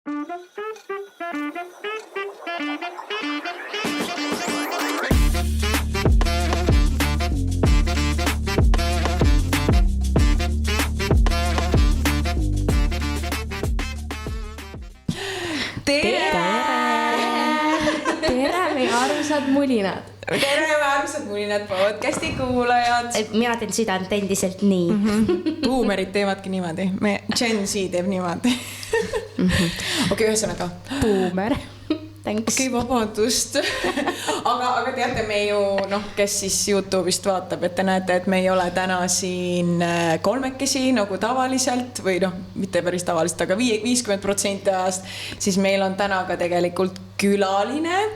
Tere, meie armsad mulinad. Tere, armsad mulinad podcasti kuulajad. Mina teen südant endiselt nii. Boomerid teevadki niimoodi. Gen Z teeb niimoodi. Okei, ühesõnaga. Boomer. Thanks. Okei, vabandust. aga teate, me ju, kes siis YouTube'ist vaatab, et te näete, et me ei ole täna siin kolmekesi nagu tavaliselt või mitte päris tavaliselt, aga 50% ajast, siis meil on täna ka tegelikult külaline.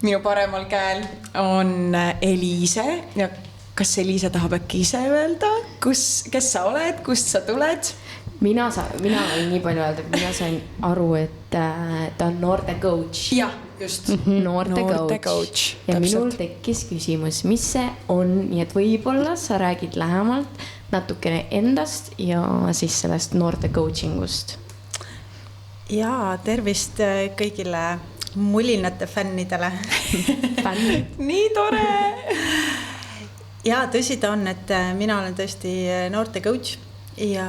Minu paremal käel on Eliise ja kas Eliise tahab äkki ise öelda, kes sa oled, kust sa tuled? Mina võin nii palju öelda, et mina sain aru, et ta on noorte coach. Jah, just. Noorte coach. Ja minul tekkis küsimus, mis see on, nii et võib-olla sa räägid lähemalt natukene endast ja siis sellest noorte coachingust. Ja tervist kõigile mulinate fännidele. Nii tore! Ja tõsi ta on, et mina olen tõesti noorte coach ja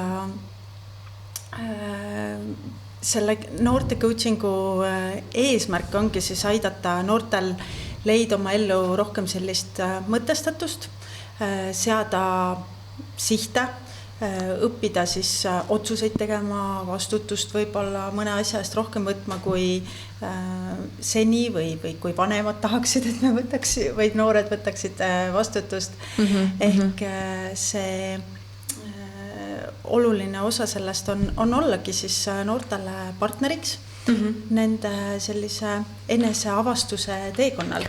selle noorte coachingu eesmärk ongi siis aidata noortel leida oma ellu rohkem sellist mõtestatust, seada sihte, õppida siis otsuseid tegema, vastutust võib-olla mõne asja eest rohkem võtma kui seni või kui vanemad tahaksid, et me või noored võtaksid vastutust. Ehk see oluline osa sellest on ollagi siis noortele partneriks nende sellise eneseavastuse teekonnal.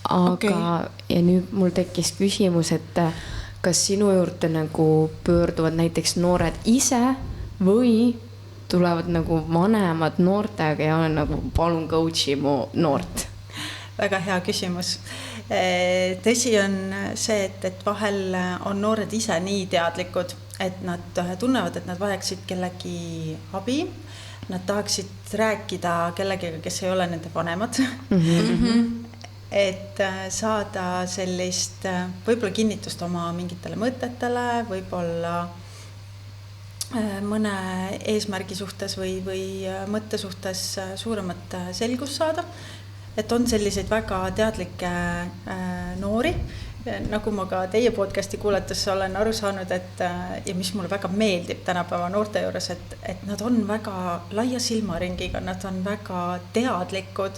Aga ja nüüd mul tekkis küsimus, et kas sinu juurde nagu pöörduvad näiteks noored ise või tulevad nagu vanemad noortega ja on nagu palun coachi mu noort? Väga hea küsimus. Tõsi on see, et vahel on noored ise nii teadlikud, et nad tunnevad, et nad vajaksid kellegi abi. Nad tahaksid rääkida kellegagi, kes ei ole nende vanemad. Et saada sellist võib-olla kinnitust oma mingitele mõtetele, võib-olla mõne eesmärgi suhtes või mõtte suhtes suuremat selgust saada. Et on selliseid väga teadlikke noori, nagu ma ka teie podcasti kuulates olen aru saanud, ja mis mulle väga meeldib tänapäeva noorte juures, et nad on väga laia silmaringiga, nad on väga teadlikud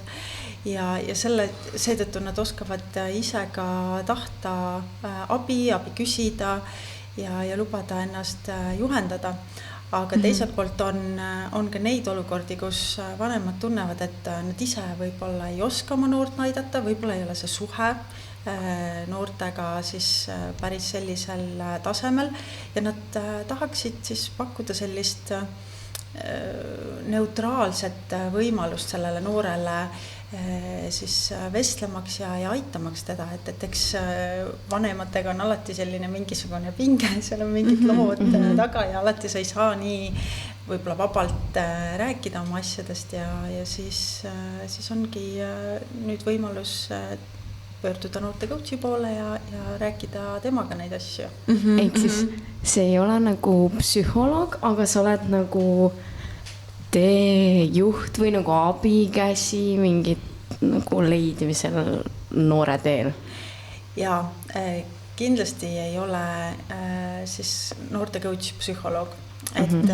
ja seetõttu nad oskavad ise ka tahta abi küsida ja lubada ennast juhendada. Aga teiselt poolt on ka neid olukordi, kus vanemad tunnevad, et nad ise võib-olla ei oska oma noort aidata, võib-olla ei ole see suhe noortega siis päris sellisel tasemel ja nad tahaksid siis pakkuda sellist neutraalset võimalust sellele noorele siis vestlemaks ja aitamaks teda, et eks vanematega on alati selline mingisugune pinge, seal on mingid lood taga ja alati sa ei saa nii võib-olla vabalt rääkida oma asjadest ja siis ongi nüüd võimalus pöörduda noorte coachi poole ja rääkida temaga neid asju. Ehk siis see ei ole nagu psühholoog, aga sa oled nagu teejuht või nagu abikäsi mingit nagu leidmisel noore teel? Ja kindlasti ei ole siis noorte coach psühholoog. Et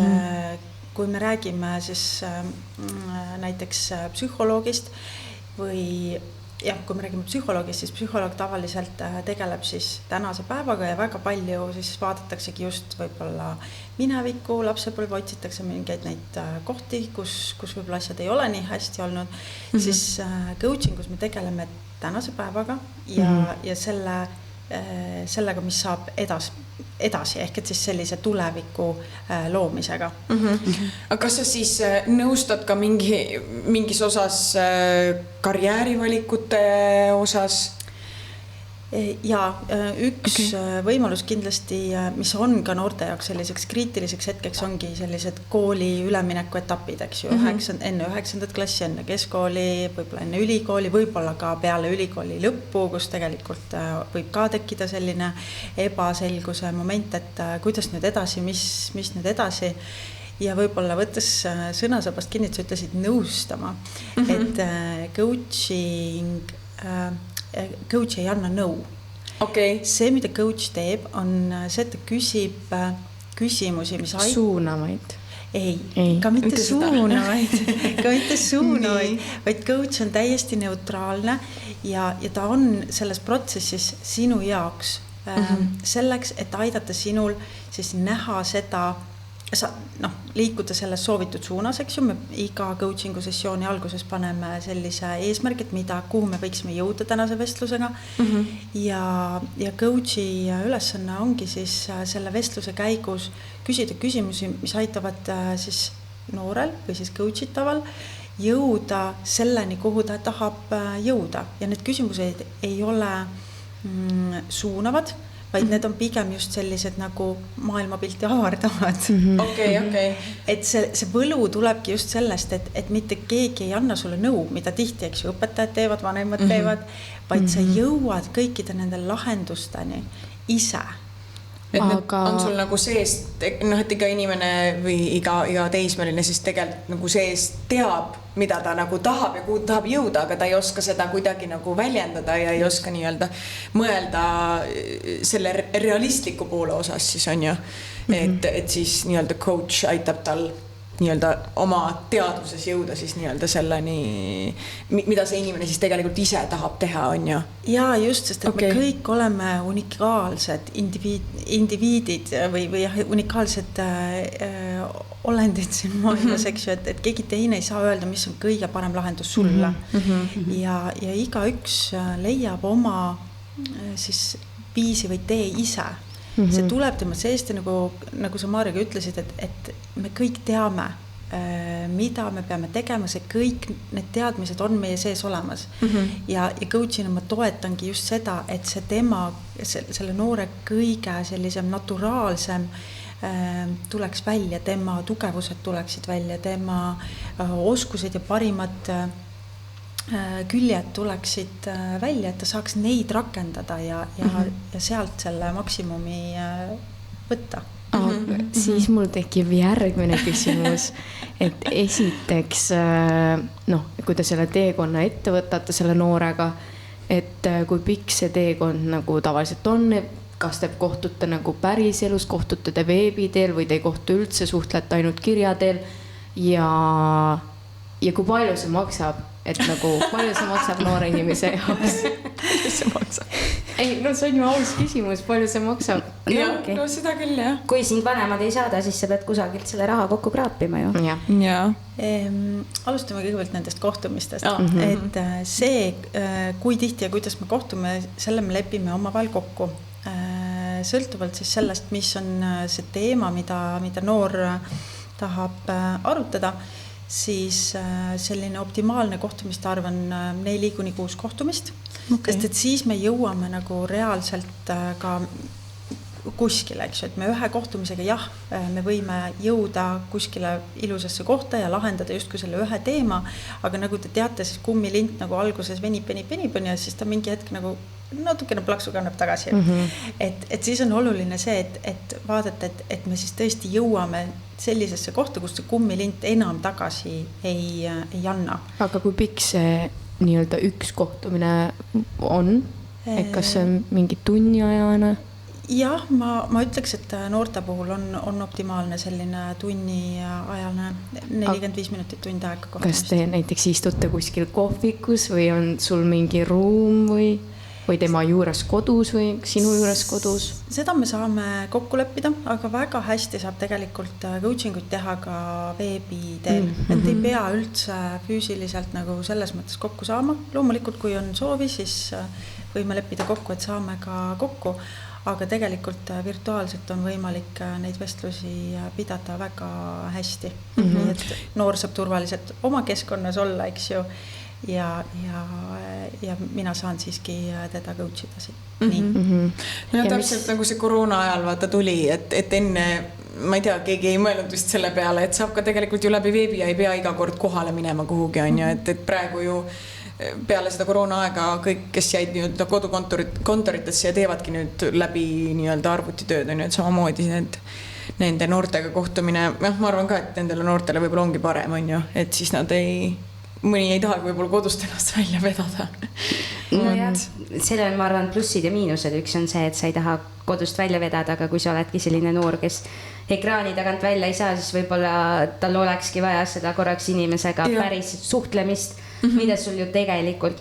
kui me räägime siis näiteks psühholoogist või kui me räägime psühholoogist, siis psühholoog tavaliselt tegeleb siis tänase päevaga ja väga palju siis vaadataksegi just võib-olla minevikku, lapsepõlve otsitakse mingeid neid kohti, kus võib-olla asjad ei ole nii hästi olnud, siis coachingus me tegeleme tänase päevaga ja sellega, mis saab edasi ehk et siis sellise tuleviku loomisega. Aga kas sa siis nõustad ka mingis osas karjäärivalikute osas? Ja üks võimalus kindlasti, mis on ka noorte jaoks selliseks kriitiliseks hetkeks, ongi sellised kooli ülemineku etapid, eks ju, enne 9. klassi, enne keskkooli, võib-olla enne ülikooli, võib-olla ka peale ülikooli lõppu, kus tegelikult võib ka tekkida selline ebaselguse moment, et kuidas nüüd edasi, mis nüüd edasi. Ja võib-olla võttes sõnasabast kinni, sa ütlesid nõustama, et coach ei anna nõu. Okay. See, mida coach teeb, on see, et ta küsib küsimusi, mis suunavaid. Ei, ka mitte suunavaid, vaid coach on täiesti neutraalne ja ta on selles protsessis sinu jaoks selleks, et aidata sinul siis näha seda, liikuda selles soovitud suunas, eks ju, me iga coachingu sessiooni alguses paneme sellise eesmärgi, et kuhu me võiksime jõuda tänase vestlusega ja coachi ülesanne ongi siis selle vestluse käigus küsida küsimusi, mis aitavad siis noorel või siis coachitaval jõuda selleni, kuhu ta tahab jõuda ja need küsimused ei ole suunavad, vaid need on pigem just sellised nagu maailmapilti avardavad. Okay. Et see võlu tulebki just sellest, et mitte keegi ei anna sulle nõu, mida tihti, eks ju, õpetajad teevad, vanemad teevad, vaid sa jõuad kõikide nende lahendusteni ise. Et on sul nagu sees, et iga inimene või iga teismeline siis tegelikult nagu sees teab, mida ta nagu tahab ja kuhu tahab jõuda, aga ta ei oska seda kuidagi nagu väljendada ja ei oska nii-öelda mõelda selle realistliku poole osas siis on ju, et siis nii-öelda coach aitab tal nii-öelda oma teadvuses jõuda siis nii-öelda selleni, mida see inimene siis tegelikult ise tahab teha, on ju? Jaa, just, sest et me kõik oleme unikaalsed indiviidid või unikaalsed olendid siin maailmas, eks ju, et keegi teine ei saa öelda, mis on kõige parem lahendus sulle. Ja igaüks leiab oma siis viisi või tee ise. See tuleb tema seest ja nagu sa Maarjaga ütlesid, et me kõik teame, mida me peame tegema, see kõik need teadmised on meie sees olemas. Ja coachina ma toetangi just seda, et see tema, selle noore kõige sellisem naturaalsem tuleks välja, tema tugevused tuleksid välja, tema oskused ja parimad küljed tuleksid välja, et ta saaks neid rakendada ja sealt selle maksimumi võtta. Siis mul tekib järgmine küsimus, et esiteks, kui te selle teekonna ette võtate selle noorega, et kui pikk see teekond nagu tavaliselt on, kas te kohtute nagu päris elus, kohtute te veebiteel või te ei kohtu üldse, suhtlete ainult kirja teel ja kui palju see maksab? Et nagu palju see maksab noore inimese jaoks? Palju see maksab? Ei, see on ju aus küsimus, palju see maksab? No seda küll, jah. Kui sind vanemad ei saada, siis sa pead kusagilt selle raha kokku kraapima ju. Alustame kõigepealt nendest kohtumistest. Et see, kui tihti ja kuidas me kohtume, selle me lepime omavahel kokku. Sõltuvalt siis sellest, mis on see teema, mida noor tahab arutada, siis selline optimaalne kohtumiste arv on 4-6 kohtumist, sest et siis me jõuame nagu reaalselt ka kuskile, eks ju, et me ühe kohtumisega me võime jõuda kuskile ilusasse kohta ja lahendada justkui selle ühe teema, aga nagu te teate, siis kummilint nagu alguses venib ja siis ta mingi hetk nagu natukene plaksu kannab tagasi. Et siis on oluline see, et vaadata, et me siis tõesti jõuame sellisesse kohta, kus see kummilint enam tagasi ei anna. Aga kui pikk see nii-öelda üks kohtumine on? Et kas see on mingi tunniajane? Jah, ma ütleks, et noorte puhul on optimaalne selline tunniajane 45 minutit tund aega kohtumist. Kas te näiteks istute kuskil kohvikus või on sul mingi ruum või tema juures kodus või sinu juures kodus? Seda me saame kokku leppida, aga väga hästi saab tegelikult coachingut teha ka veebi teel. Et ei pea üldse füüsiliselt nagu selles mõttes kokku saama. Loomulikult, kui on soovi, siis võime leppida kokku, et saame ka kokku. Aga tegelikult virtuaalselt on võimalik neid vestlusi pidada väga hästi. Nii et noor saab turvaliselt oma keskkonnas olla, eks ju, ja ja mina saan siiski teda coach ida siin. Nii. Ja täpselt nagu see koroona ajal vaata tuli, et enne, ma ei tea, keegi ei mõelnud vist selle peale, et saab ka tegelikult ju läbi veebi ja ei pea iga kord kohale minema kuhugi, on ju, et praegu ju peale seda koroona aega kõik, kes jäid nii-öelda kodukontoritesse ja teevadki nüüd läbi nii-öelda arvutitööd, on ju, et samamoodi nende noortega kohtumine, ma arvan ka, et nendele noortele võib-olla ongi parem, on ju, et siis nad mõni ei tahagi võib-olla kodust ennast välja vedada. Nojah, sellel ma arvan plussid ja miinused. Üks on see, et sa ei taha kodust välja vedada, aga kui sa oledki selline noor, kes ekraani tagant välja ei saa, siis võib-olla tal olekski vaja seda korraks inimesega päris suhtlemist, mida sul ju tegelikult,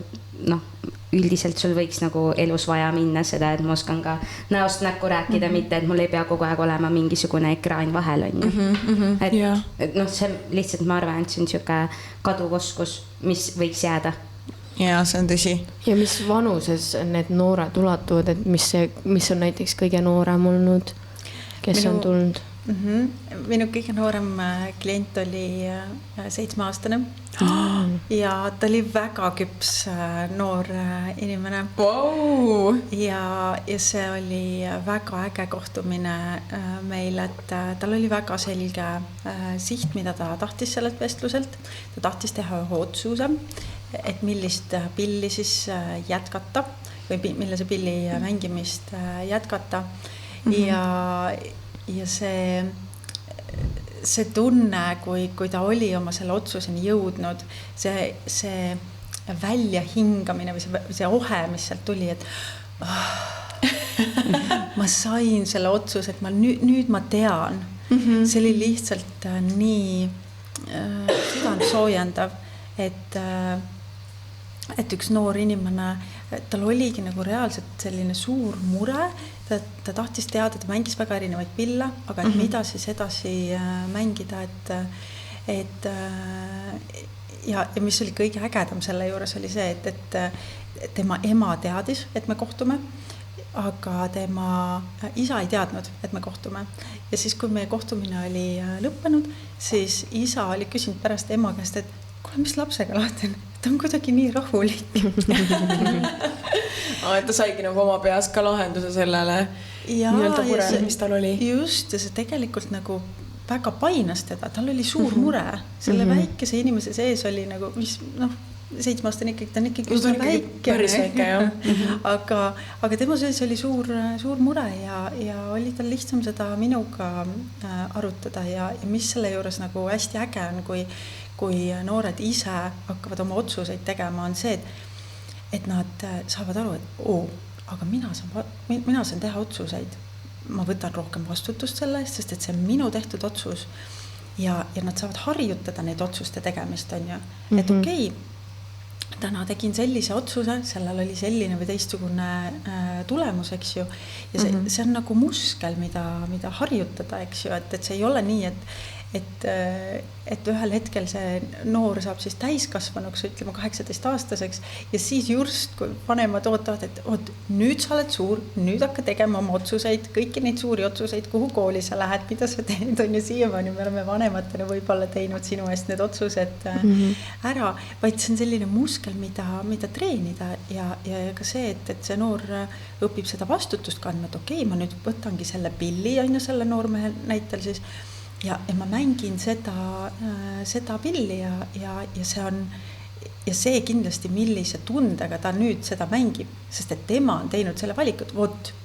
üldiselt sul võiks nagu elus vaja minna seda, et ma oskan ka näost näkku rääkida, mitte et mul ei pea kogu aeg olema mingisugune ekraan vahel, on ju. Et see lihtsalt ma arvan, et see on siuke kaduvoskus, mis võiks jääda. Ja see on tõsi. Ja mis vanuses need noored ulatuvad, et mis on näiteks kõige noorem olnud, kes on tulnud? Minu kõige noorem klient oli 7-aastane ja ta oli väga küps noor inimene. Wow. Ja see oli väga äge kohtumine meil, et tal oli väga selge siht, mida ta tahtis sellelt vestluselt. Ta tahtis teha ühe otsuse, et millist pilli siis jätkata või millise pilli mängimist jätkata. Ja see tunne, kui ta oli oma selle otsuseni jõudnud, see välja hingamine või see ohe, mis sealt tuli, et ma sain selle otsuse, et nüüd ma tean. See oli lihtsalt nii südant soojendav, et üks noor inimene, tal oligi nagu reaalselt selline suur mure, ta tahtis teada, ta mängis väga erinevaid pille, aga et mida siis edasi mängida, ja mis oli kõige ägedam selle juures oli see, et tema ema teadis, et me kohtume, aga tema isa ei teadnud, et me kohtume. Ja siis, kui meie kohtumine oli lõppenud, siis isa oli küsinud pärast ema käest, et kuule, mis lapsega lahti on? Ta on kuidagi nii rahulik. Et ta saigi nagu oma peas ka lahenduse sellele nii-öelda mure, mis tal oli. Just, ja see tegelikult nagu väga painas teda. Tal oli suur mure. Selle väikese inimese sees oli nagu, mis 7-aastane ikkagi, ta on ikkagi üsna väike. Päris väike, jah. Aga tema sees oli suur mure ja oli tal lihtsam seda minuga arutada ja mis selle juures nagu hästi äge on, kui noored ise hakkavad oma otsuseid tegema, on see, et nad saavad aru, et aga mina saan teha otsuseid. Ma võtan rohkem vastutust selle eest, sest et see on minu tehtud otsus ja nad saavad harjutada neid otsuste tegemist, on ju. Et okei, täna tegin sellise otsuse, sellel oli selline või teistsugune tulemus, eks ju. Ja see on nagu muskel, mida harjutada, eks ju, et see ei ole nii, et ühel hetkel see noor saab siis täiskasvanuks, ütleme 18-aastaseks ja siis just, kui vanemad ootavad, et nüüd sa oled suur, nüüd hakka tegema oma otsuseid, kõiki neid suuri otsuseid, kuhu kooli sa lähed, mida sa teed, on ju siiamaani, me oleme vanematena võib-olla teinud sinu eest need otsused ära, vaid see on selline muskel, mida treenida ja ka see, et see noor õpib seda vastutust kandma, et okei, ma nüüd võtangi selle pilli, on ju selle noormehe näitel siis, ja ma mängin seda pilli ja see kindlasti, millise tundega ta nüüd seda mängib, sest et tema on teinud selle valikut,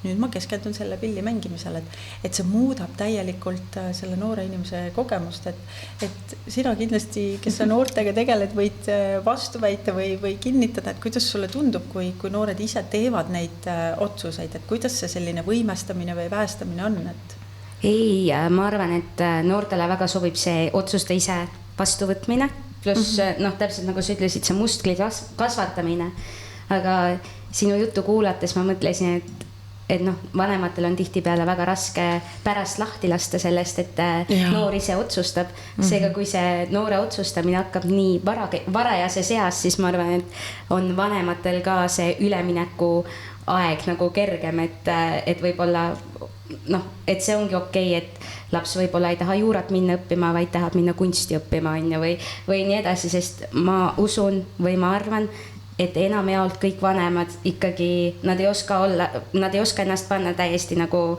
nüüd ma keskendun selle pilli mängimisele, et see muudab täielikult selle noore inimese kogemust, et sina kindlasti, kes sa noortega tegeled, võid vastu väita või kinnitada, et kuidas sulle tundub, kui noored ise teevad neid otsuseid, et kuidas see selline võimestamine või väestamine on, Ei, ma arvan, et noortele väga sobib see otsuste ise vastuvõtmine, pluss täpselt nagu sa ütlesid, see muskli kasvatamine. Aga sinu juttu kuulates ma mõtlesin, et vanematel on tihtipeale väga raske pärast lahti lasta sellest, et noor ise otsustab. Seega, kui see noore otsustamine hakkab nii varajases eas, siis ma arvan, et on vanematel ka see ülemineku aeg nagu kergem, et võib-olla et see ongi okei, et laps võib-olla ei taha juurat minna õppima, vaid tahab minna kunsti õppima või nii edasi, sest ma usun või ma arvan, et enamjaolt kõik vanemad ikkagi, nad ei oska ennast panna täiesti nagu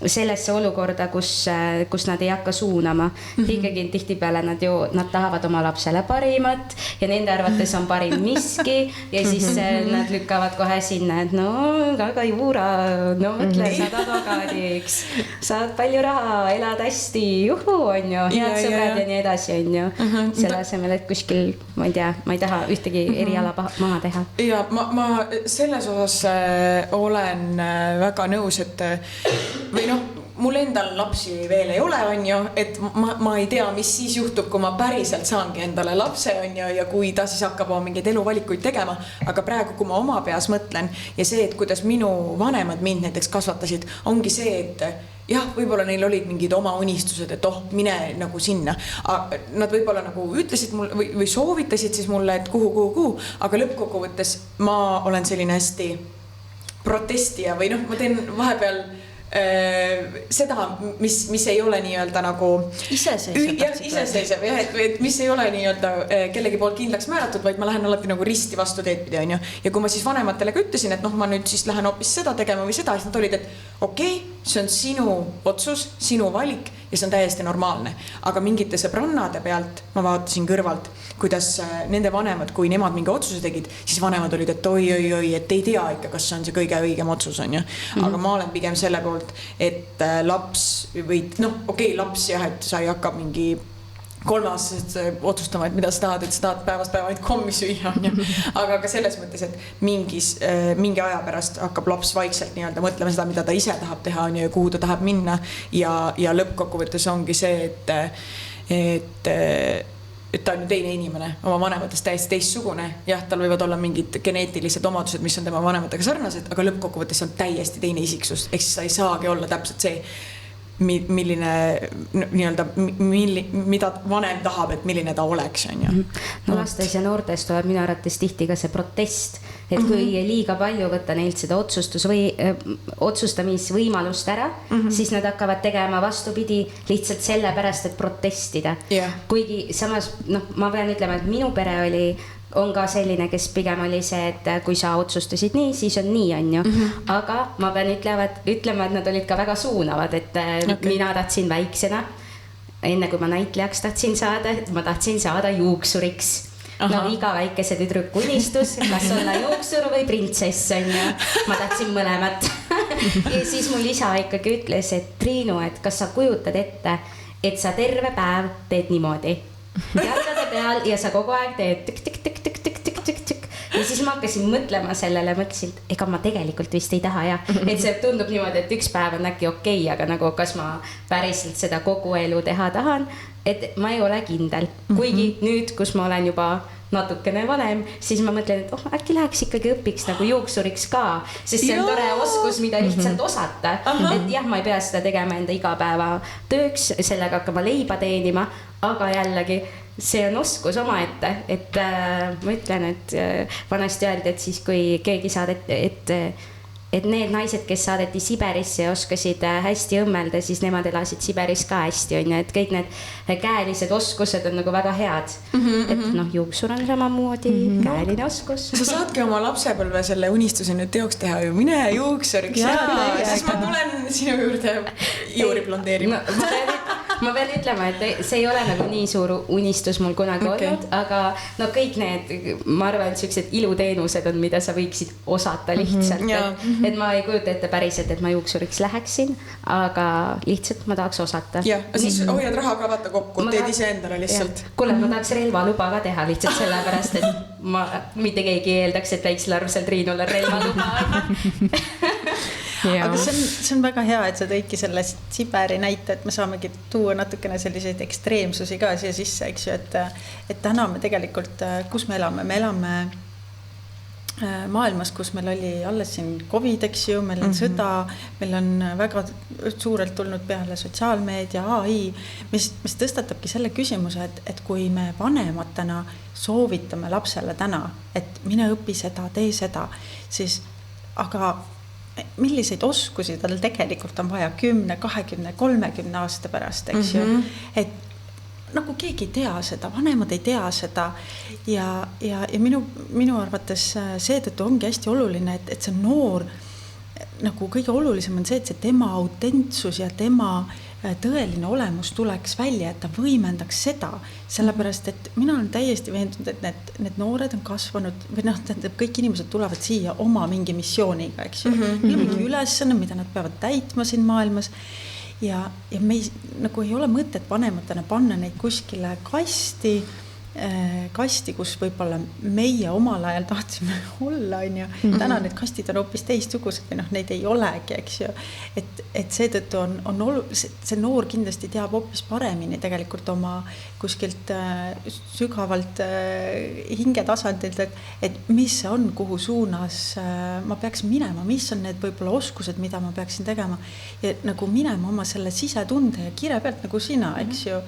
sellesse olukorda, kus nad ei hakka suunama. Ikkagi tihtipeale nad tahavad oma lapsele parimat ja nende arvates on parim miski ja siis nad lükkavad kohe sinna, et no aga Juura, no mõtle, saad advokaadiks, saad palju raha, elad hästi, juhu, on ju, head sõbrad ja nii edasi, on ju. Selle asemel, et kuskil, ma ei tea, ma ei taha ühtegi eriala maha teha. Ja ma selles osas olen väga nõus, et või noh, mul endal lapsi veel ei ole, on ju, et ma ei tea, mis siis juhtub, kui ma päriselt saangi endale lapse, on ju, ja kui ta siis hakkab mingeid eluvalikuid tegema, aga praegu, kui ma oma peas mõtlen ja see, et kuidas minu vanemad mind näiteks kasvatasid, ongi see, et jah, võib-olla neil olid mingid oma unistused, et mine nagu sinna. Nad võib-olla nagu ütlesid mul või soovitasid siis mulle, et kuhu, aga lõppkokkuvõttes ma olen selline hästi protestija või noh, ma teen vahepeal seda, mis ei ole nii-öelda nagu iseseisev, et mis ei ole nii-öelda kellegi poolt kindlaks määratud, vaid ma lähen alati nagu risti vastu teed pidi, on ju. Ja kui ma siis vanematele ütlesin, et ma nüüd siis lähen hoopis seda tegema või seda, siis nad olid, et okei, see on sinu otsus, sinu valik ja see on täiesti normaalne. Aga mingite sõbrannade pealt ma vaatasin kõrvalt, kuidas nende vanemad, kui nemad mingi otsuse tegid, siis vanemad olid, et oi, et ei tea ikka, kas see on see kõige õigem otsus, on ju. Aga ma olen pigem selle poolt, et laps või laps jah, et sa ei hakka mingi 3-aastaselt otsustama, et mida sa tahad, et sa tahad päevast päeva kommi süüa, on ju. Aga ka selles mõttes, et mingi aja pärast hakkab laps vaikselt nii-öelda mõtlema seda, mida ta ise tahab teha, on ju, ja kuhu ta tahab minna ja lõppkokkuvõttes ongi see, et ta on ju teine inimene, oma vanematest täiesti teistsugune. Jah, tal võivad olla mingid geneetilised omadused, mis on tema vanematega sarnased, aga lõppkokkuvõttes on täiesti teine isiksus. Ehk siis sa ei saagi olla täpselt see, milline nii-öelda, mida vanem tahab, et milline ta oleks, on ju. No lastes ja noortes tuleb minu arvates tihti ka see protest, et kui liiga palju võtta neilt seda otsustamisvõimalust ära, siis nad hakkavad tegema vastupidi lihtsalt sellepärast, et protestida. Kuigi samas, ma pean ütlema, et minu pere on ka selline, kes pigem oli see, et kui sa otsustasid nii, siis on nii, on ju. Aga ma pean ütlema, et nad olid ka väga suunavad, et mina tahtsin väiksena, enne kui ma näitlejaks tahtsin saada juuksuriks. No iga väikese tüdruku unistus, kas olla juuksur või printsess, on ju. Ma tahtsin mõlemat. Ja siis mul isa ikkagi ütles, et Triinu, et kas sa kujutad ette, et sa terve päev teed niimoodi. Jalgade peal ja sa kogu aeg teed tükk. Ja siis ma hakkasin mõtlema sellele, mõtlesin, et ega ma tegelikult vist ei taha ja et see tundub niimoodi, et üks päev on äkki okei, aga nagu kas ma päriselt seda kogu elu teha tahan, et ma ei ole kindel. Kuigi nüüd, kus ma olen juba natukene vanem, siis ma mõtlen, et äkki läheks ikkagi õpiks nagu juuksuriks ka, sest see on tore oskus, mida lihtsalt osata. Et jah, ma ei pea seda tegema enda igapäeva tööks, sellega hakkama leiba teenima, aga jällegi see on oskus omaette, et ma ütlen, et vanasti öeldi, et siis kui keegi et need naised, kes saadeti Siberisse ja oskasid hästi õmmelda, siis nemad elasid Siberis ka hästi, on ju, et kõik need käelised oskused on nagu väga head. Et juuksur on samamoodi käeline oskus. Sa saadki oma lapsepõlve selle unistuse nüüd teoks teha ju, mine juuksuriks siis ma tulen sinu juurde juuri blondeerima. Ma pean ütlema, et see ei ole nagu nii suur unistus mul kunagi olnud, aga kõik need, ma arvan, et sellised iluteenused on, mida sa võiksid osata lihtsalt. Et ma ei kujuta ette päriselt, et ma juuksuriks läheksin, aga lihtsalt ma tahaks osata. Jah, siis hoiad raha ka vaata kokku, teed ise endale lihtsalt. Kuule, ma tahaks relvaluba ka teha lihtsalt sellepärast, et mitte keegi eeldaks, et väikselarvsel Triinul on relvaluba. Aga see on väga hea, et sa tõidki selle Siberi näite, et me saamegi tuua natukene selliseid ekstreemsusi ka siia sisse, eks ju, et täna me tegelikult, kus me elame maailmas, kus meil oli alles siin COVID, eks ju, meil on sõda, meil on väga suurelt tulnud peale sotsiaalmeedia, AI, mis tõstatabki selle küsimuse, et kui me vanematena soovitame lapsele täna, et mine õpi seda, tee seda, siis aga milliseid oskusi tal tegelikult on vaja 10, 20, 30 aasta pärast, eks ju. Et nagu keegi ei tea seda, vanemad ei tea seda ja minu arvates seetõttu ongi hästi oluline, et see noor nagu kõige olulisem on see, et see tema autentsus ja tema tõeline olemus tuleks välja, et ta võimendaks seda, sellepärast, et mina olen täiesti veendunud, et need noored on kasvanud või kõik inimesed tulevad siia oma mingi missiooniga, eks ju. Neil on mingi ülesanne, mida nad peavad täitma siin maailmas ja me nagu ei ole mõtet vanematena panna neid kuskile kasti, kus võib-olla meie omal ajal tahtsime olla, on ju. Täna need kastid on hoopis teistsugused või neid ei olegi, eks ju. Et seetõttu on see noor kindlasti teab hoopis paremini tegelikult oma kuskilt sügavalt hingetasandilt, et mis see on, kuhu suunas ma peaks minema, mis on need võib-olla oskused, mida ma peaksin tegema ja nagu minema oma selle sisetunde ja kire pealt nagu sina, eks ju.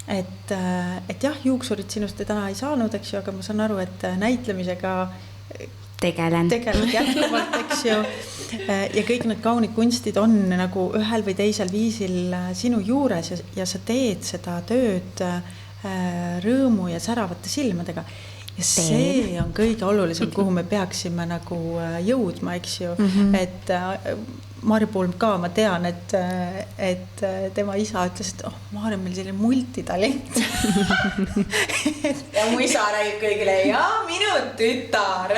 Et jah, juuksurid sinust täna ei saanud, eks ju, aga ma saan aru, et näitlemisega tegelen jätkuvalt, eks ju. Ja kõik need kaunid kunstid on nagu ühel või teisel viisil sinu juures ja sa teed seda tööd rõõmu ja säravate silmadega. Ja see on kõige olulisem, kuhu me peaksime nagu jõudma, eks ju. Et Maarja puhul ka ma tean, et tema isa ütles, et Maarja on meil selline multitalent. Ja mu isa räägib kõigile, ja minu tütar.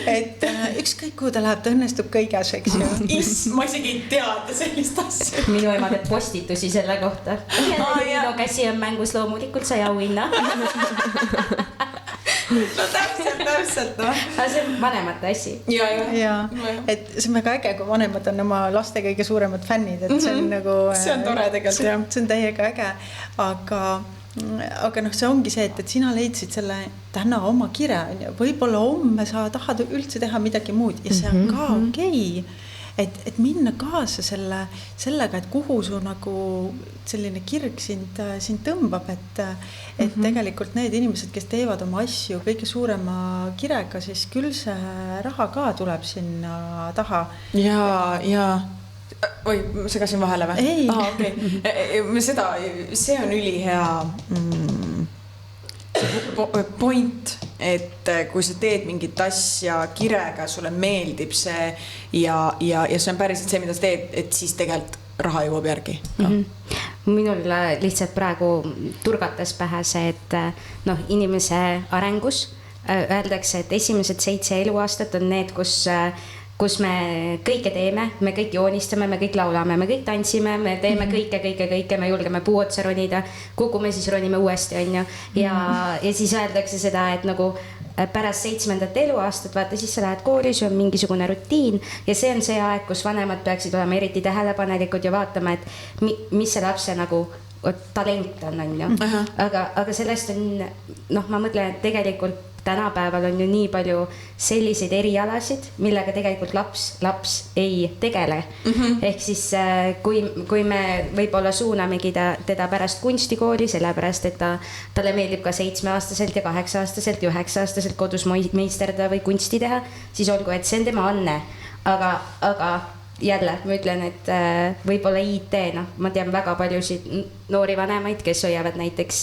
Et ükskõik kuhu ta läheb, ta õnnestub kõiges, eks ju. Ma isegi ei teada sellist asja. Minu ema teeb postitusi selle kohta. Minu käsi on mängus, loomulikult sai auhinna. No täpselt, no. Aga see on vanemate asi. Ja, et see on väga äge, kui vanemad on oma laste kõige suuremad fännid, et see on nagu... See on tore tegelikult, jah. See on täiega äge, aga see ongi see, et sina leidsid selle täna oma kire, võib-olla homme sa tahad üldse teha midagi muud ja see on ka okei. Et minna kaasa sellega, et kuhu su nagu selline kirg sind tõmbab, et tegelikult need inimesed, kes teevad oma asju kõige suurema kirega, siis küll see raha ka tuleb sinna taha. Ja oi, ma segasin vahele või? Ei. See on ülihea point, et kui sa teed mingit asja kirega, sulle meeldib see ja see on päriselt see, mida sa teed, et siis tegelikult raha jõuab järgi. Minul lihtsalt praegu turgatas pähe see, et inimese arengus öeldakse, et esimesed 7 eluaastat on need, kus me kõike teeme, me kõik joonistame, me kõik laulame, me kõik tantsime, me teeme kõike, me julgeme puu otsa ronida, kukume siis ronime uuesti, on ju. Ja siis öeldakse seda, et nagu pärast 7. eluaastat, vaata, siis sa lähed kooli, sul on mingisugune rutiin ja see on see aeg, kus vanemad peaksid olema eriti tähelepanelikud ja vaatama, et mis see lapse nagu talent on ju. Aga sellest on, ma mõtlen, et tegelikult tänapäeval on ju nii palju selliseid erialasid, millega tegelikult laps ei tegele. Ehk siis kui me võib-olla suunamegi teda pärast kunstikooli, sellepärast, et talle meeldib ka 7-aastaselt ja 8-aastaselt ja 9-aastaselt kodus meisterdada või kunsti teha, siis olgu, et see on tema anne. Aga jälle, ma ütlen, et võib-olla IT, ma tean väga paljusid noori vanemaid, kes hoiavad näiteks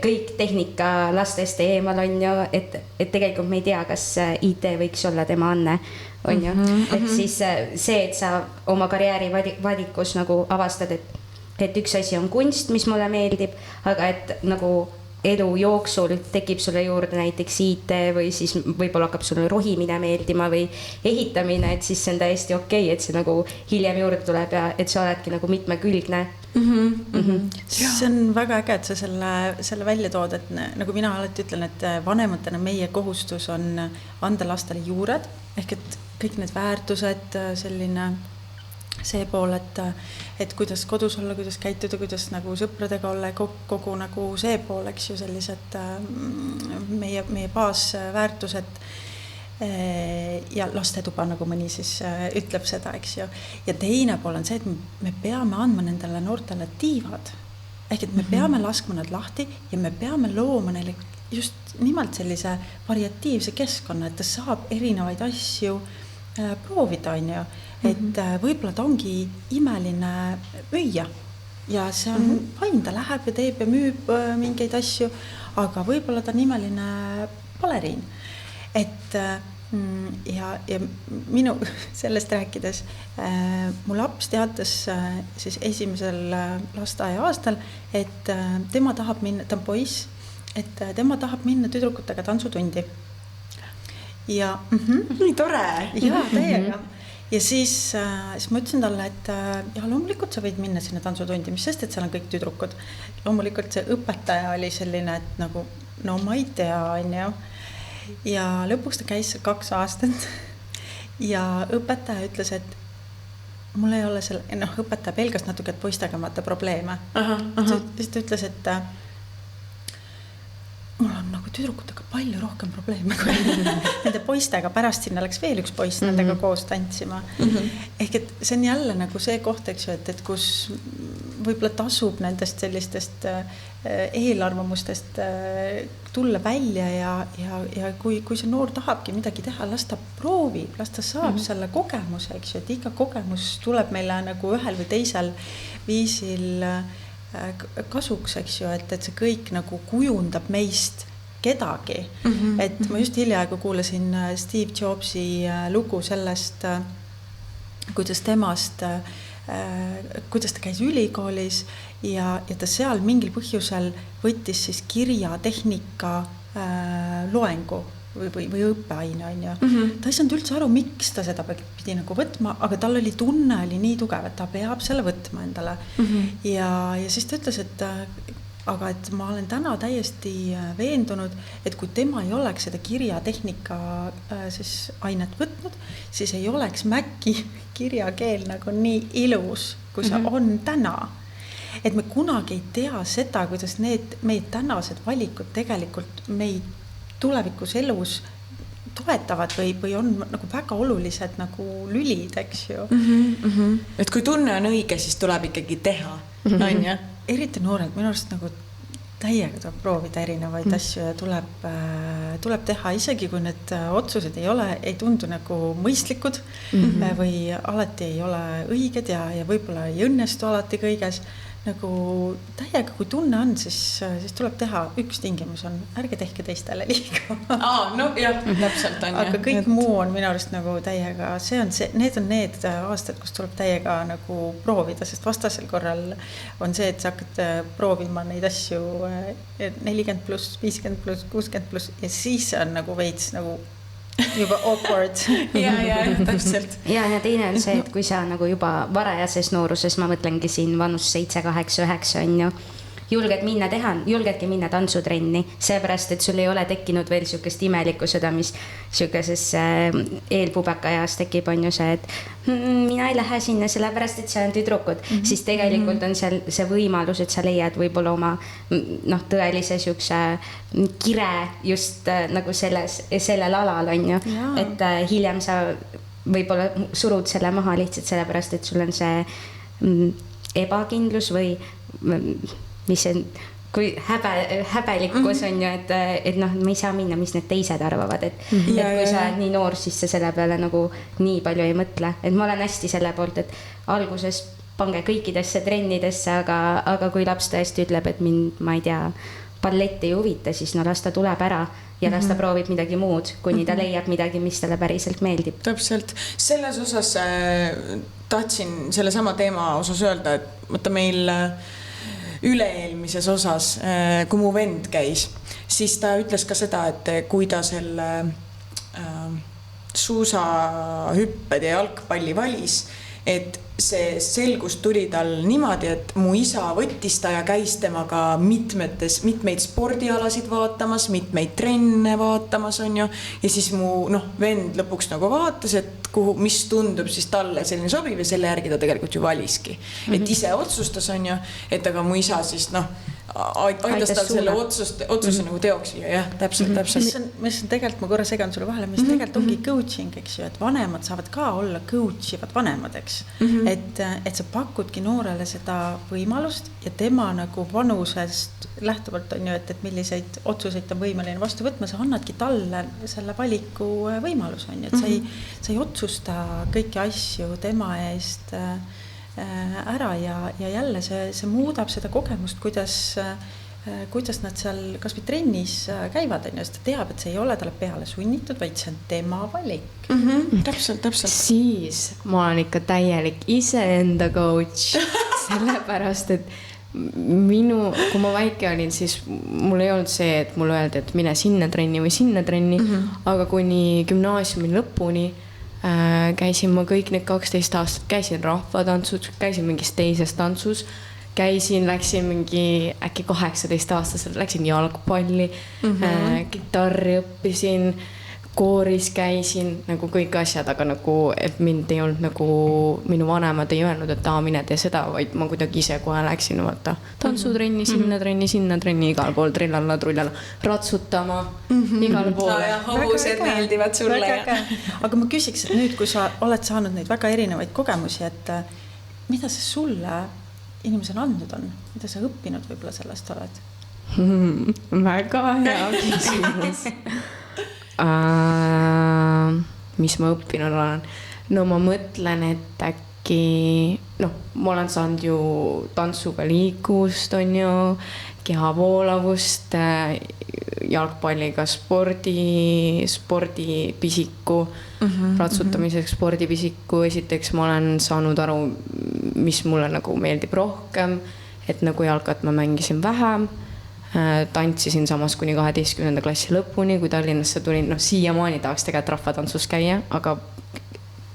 kõik tehnika lastest eemal, on ju, et tegelikult me ei tea, kas IT võiks olla tema anne, on ju. Et siis see, et sa oma karjääri valikus nagu avastad, et üks asi on kunst, mis mulle meeldib, aga et nagu elu jooksul tekib sulle juurde näiteks IT või siis võib-olla hakkab sulle rohimine meeldima või ehitamine, et siis see on täiesti okei, et see nagu hiljem juurde tuleb ja et sa oledki nagu mitmekülgne. See on väga äge, et sa selle välja tood, et nagu mina alati ütlen, et vanematena meie kohustus on anda lastele juured, ehk et kõik need väärtused, selline see pool, et kuidas kodus olla, kuidas käituda, kuidas nagu sõpradega olla, kogu nagu see pool, eks ju, sellised meie baasväärtused ja lastetuba, nagu mõni siis ütleb seda, eks ju. Ja teine pool on see, et me peame andma nendele noortele tiivad. Ehk et me peame laskma nad lahti ja me peame looma neile just nimelt sellise variatiivse keskkonna, et ta saab erinevaid asju proovida, on ju. Et võib-olla ta ongi imeline müüa, ja see on fine, ta läheb ja teeb ja müüb mingeid asju, aga võib-olla ta on imeline baleriin. Et ja minu sellest rääkides, mu laps teatas siis esimesel lasteaia aastal, et tema tahab minna, ta on poiss, et tema tahab minna tüdrukutega tantsutundi. Ja nii tore. Ja täiega. Ja siis ma ütlesin talle, et ja loomulikult sa võid minna sinna tantsutundi, mis sest, et seal on kõik tüdrukud. Loomulikult see õpetaja oli selline, et nagu, no ma ei tea, on ju. Ja lõpuks ta käis 2 aastat ja õpetaja ütles, et mul ei ole selle, õpetaja pelgas natuke, et poistega vaata probleeme. Siis ta ütles, et mul on nagu tüdrukutega palju rohkem probleeme kui nende poistega. Pärast sinna läks veel üks poiss nendega koos tantsima. Ehk et see on jälle nagu see koht, eks ju, et kus võib-olla tasub nendest sellistest eelarvamustest tulla välja ja kui see noor tahabki midagi teha, las ta proovib, las ta saab selle kogemuse, eks ju, et iga kogemus tuleb meile nagu ühel või teisel viisil kasuks, eks ju, et see kõik nagu kujundab meist kedagi. Et ma just hiljaaegu kuulasin Steve Jobsi lugu sellest, kuidas ta käis ülikoolis ja ta seal mingil põhjusel võttis siis kirjatehnika loengu või õppeaine, on ju. Ta ei saanud üldse aru, miks ta seda pidi nagu võtma, aga tal oli tunne oli nii tugev, et ta peab selle võtma endale. Ja siis ta ütles, et aga et ma olen täna täiesti veendunud, et kui tema ei oleks seda kirjatehnika siis ainet võtnud, siis ei oleks Maci kirjakeel nagu nii ilus, kui see on täna. Et me kunagi ei tea seda, kuidas meie tänased valikud tegelikult meid tulevikus elus toetavad või on nagu väga olulised nagu lülid, eks ju. Et kui tunne on õige, siis tuleb ikkagi teha, on ju? Eriti noorelt, minu arust nagu täiega tuleb proovida erinevaid asju ja tuleb teha, isegi kui need otsused ei tundu nagu mõistlikud või alati ei ole õiged ja võib-olla ei õnnestu alati kõiges. Nagu täiega, kui tunne on, siis tuleb teha. Üks tingimus on, ärge tehke teistele liiga. No jah, täpselt on. Aga kõik muu on minu arust nagu täiega, need on need aastad, kus tuleb täiega nagu proovida, sest vastasel korral on see, et sa hakkad proovima neid asju 40+, 50+, 60+, ja siis on nagu veits nagu juba awkward. Ja, täpselt. Ja teine on see, et kui sa nagu juba varajases nooruses, ma mõtlengi siin vanus 7, 8, 9 on ju, julgedki minna tantsutrenni, seepärast, et sul ei ole tekkinud veel sükest imelikku seda, mis sükeses eelpubaka eas tekib, on ju see, et mina ei lähe sinna sellepärast, et seal on tüdrukud, siis tegelikult on seal see võimalus, et sa leiad võib-olla oma tõelise sükse kire just nagu sellel alal, on ju, et hiljem sa võib-olla surud selle maha lihtsalt sellepärast, et sul on see ebakindlus või mis on, kui häbelikkus on ju, et me ei saa minna, mis need teised arvavad, et kui sa oled nii noor, siis sa selle peale nagu nii palju ei mõtle, et ma olen hästi selle poolt, et alguses pange kõikidesse trennidesse, aga kui laps tõesti ütleb, et mind, ma ei tea, ballett ei huvita, siis las ta tuleb ära ja las ta proovib midagi muud, kuni ta leiab midagi, mis talle päriselt meeldib. Täpselt. Selles osas tahtsin selle sama teema osas öelda, et võtta meil üle-eelmises osas, kui mu vend käis, siis ta ütles ka seda, et kui ta selle suusahüpped ja jalgpalli valis, et see selgus tuli tal niimoodi, et mu isa võttis ta ja käis temaga mitmeid spordialasid vaatamas, mitmeid trenne vaatamas, on ju, ja siis mu vend lõpuks nagu vaatas, et mis tundub siis talle selline sobiv ja selle järgi ta tegelikult ju valiski. Et ise otsustas, on ju, et aga mu isa siis aitas tal selle otsuse nagu teoks ja täpselt. Mis on tegelikult, ma korra segan sulle vahele, mis tegelikult ongi coaching, eks ju, et vanemad saavad ka olla coachivad vanemad, eks. Et sa pakudki noorele seda võimalust ja tema nagu vanusest lähtuvalt on ju, et milliseid otsuseid ta võimeline vastu võtma, sa annadki talle selle valiku võimalus, on ju, et sa ei otsusta kõiki asju tema eest ära ja jälle see muudab seda kogemust, kuidas nad seal kas või trennis käivad, sest ta teab, et see ei ole talle peale sunnitud, vaid see on tema valik. Täpselt. Siis ma olen ikka täielik iseenda coach, sellepärast, et kui ma väike olin, siis mul ei olnud see, et mulle öeldi, et mine sinna trenni või sinna trenni, aga kuni gümnaasiumi lõpuni käisin ma kõik need 12 aastat, käisin rahvatantsus, käisin mingis teises tantsus, läksin mingi äkki 18-aastaselt, läksin jalgpalli, kitarri õppisin, kooris käisin, nagu kõik asjad, aga nagu, et mind ei olnud nagu, minu vanemad ei öelnud, et mine tee seda, vaid ma kuidagi ise kohe läksin, vaata, tantsutrenni, sinna trenni, igal pool, trillalla, trullalla, ratsutama, igal pool. hobused meeldivad sulle. Aga ma küsiks, et nüüd, kui sa oled saanud neid väga erinevaid kogemusi, et mida see sulle inimesena andnud on? Mida sa õppinud võib-olla sellest oled? Väga hea küsimus. Mis ma õppinud olen? No ma mõtlen, et äkki, ma olen saanud ju tantsuga liikuvust, on ju, kehavoolavust, jalgpalliga spordipisiku, ratsutamiseks spordipisiku. Esiteks ma olen saanud aru, mis mulle nagu meeldib rohkem, et nagu jalkat ma mängisin vähem. Tantsisin samas kuni 12. klassi lõpuni, kui Tallinnasse tulin, siiamaani tahaks tegelikult rahvatantsus käia, aga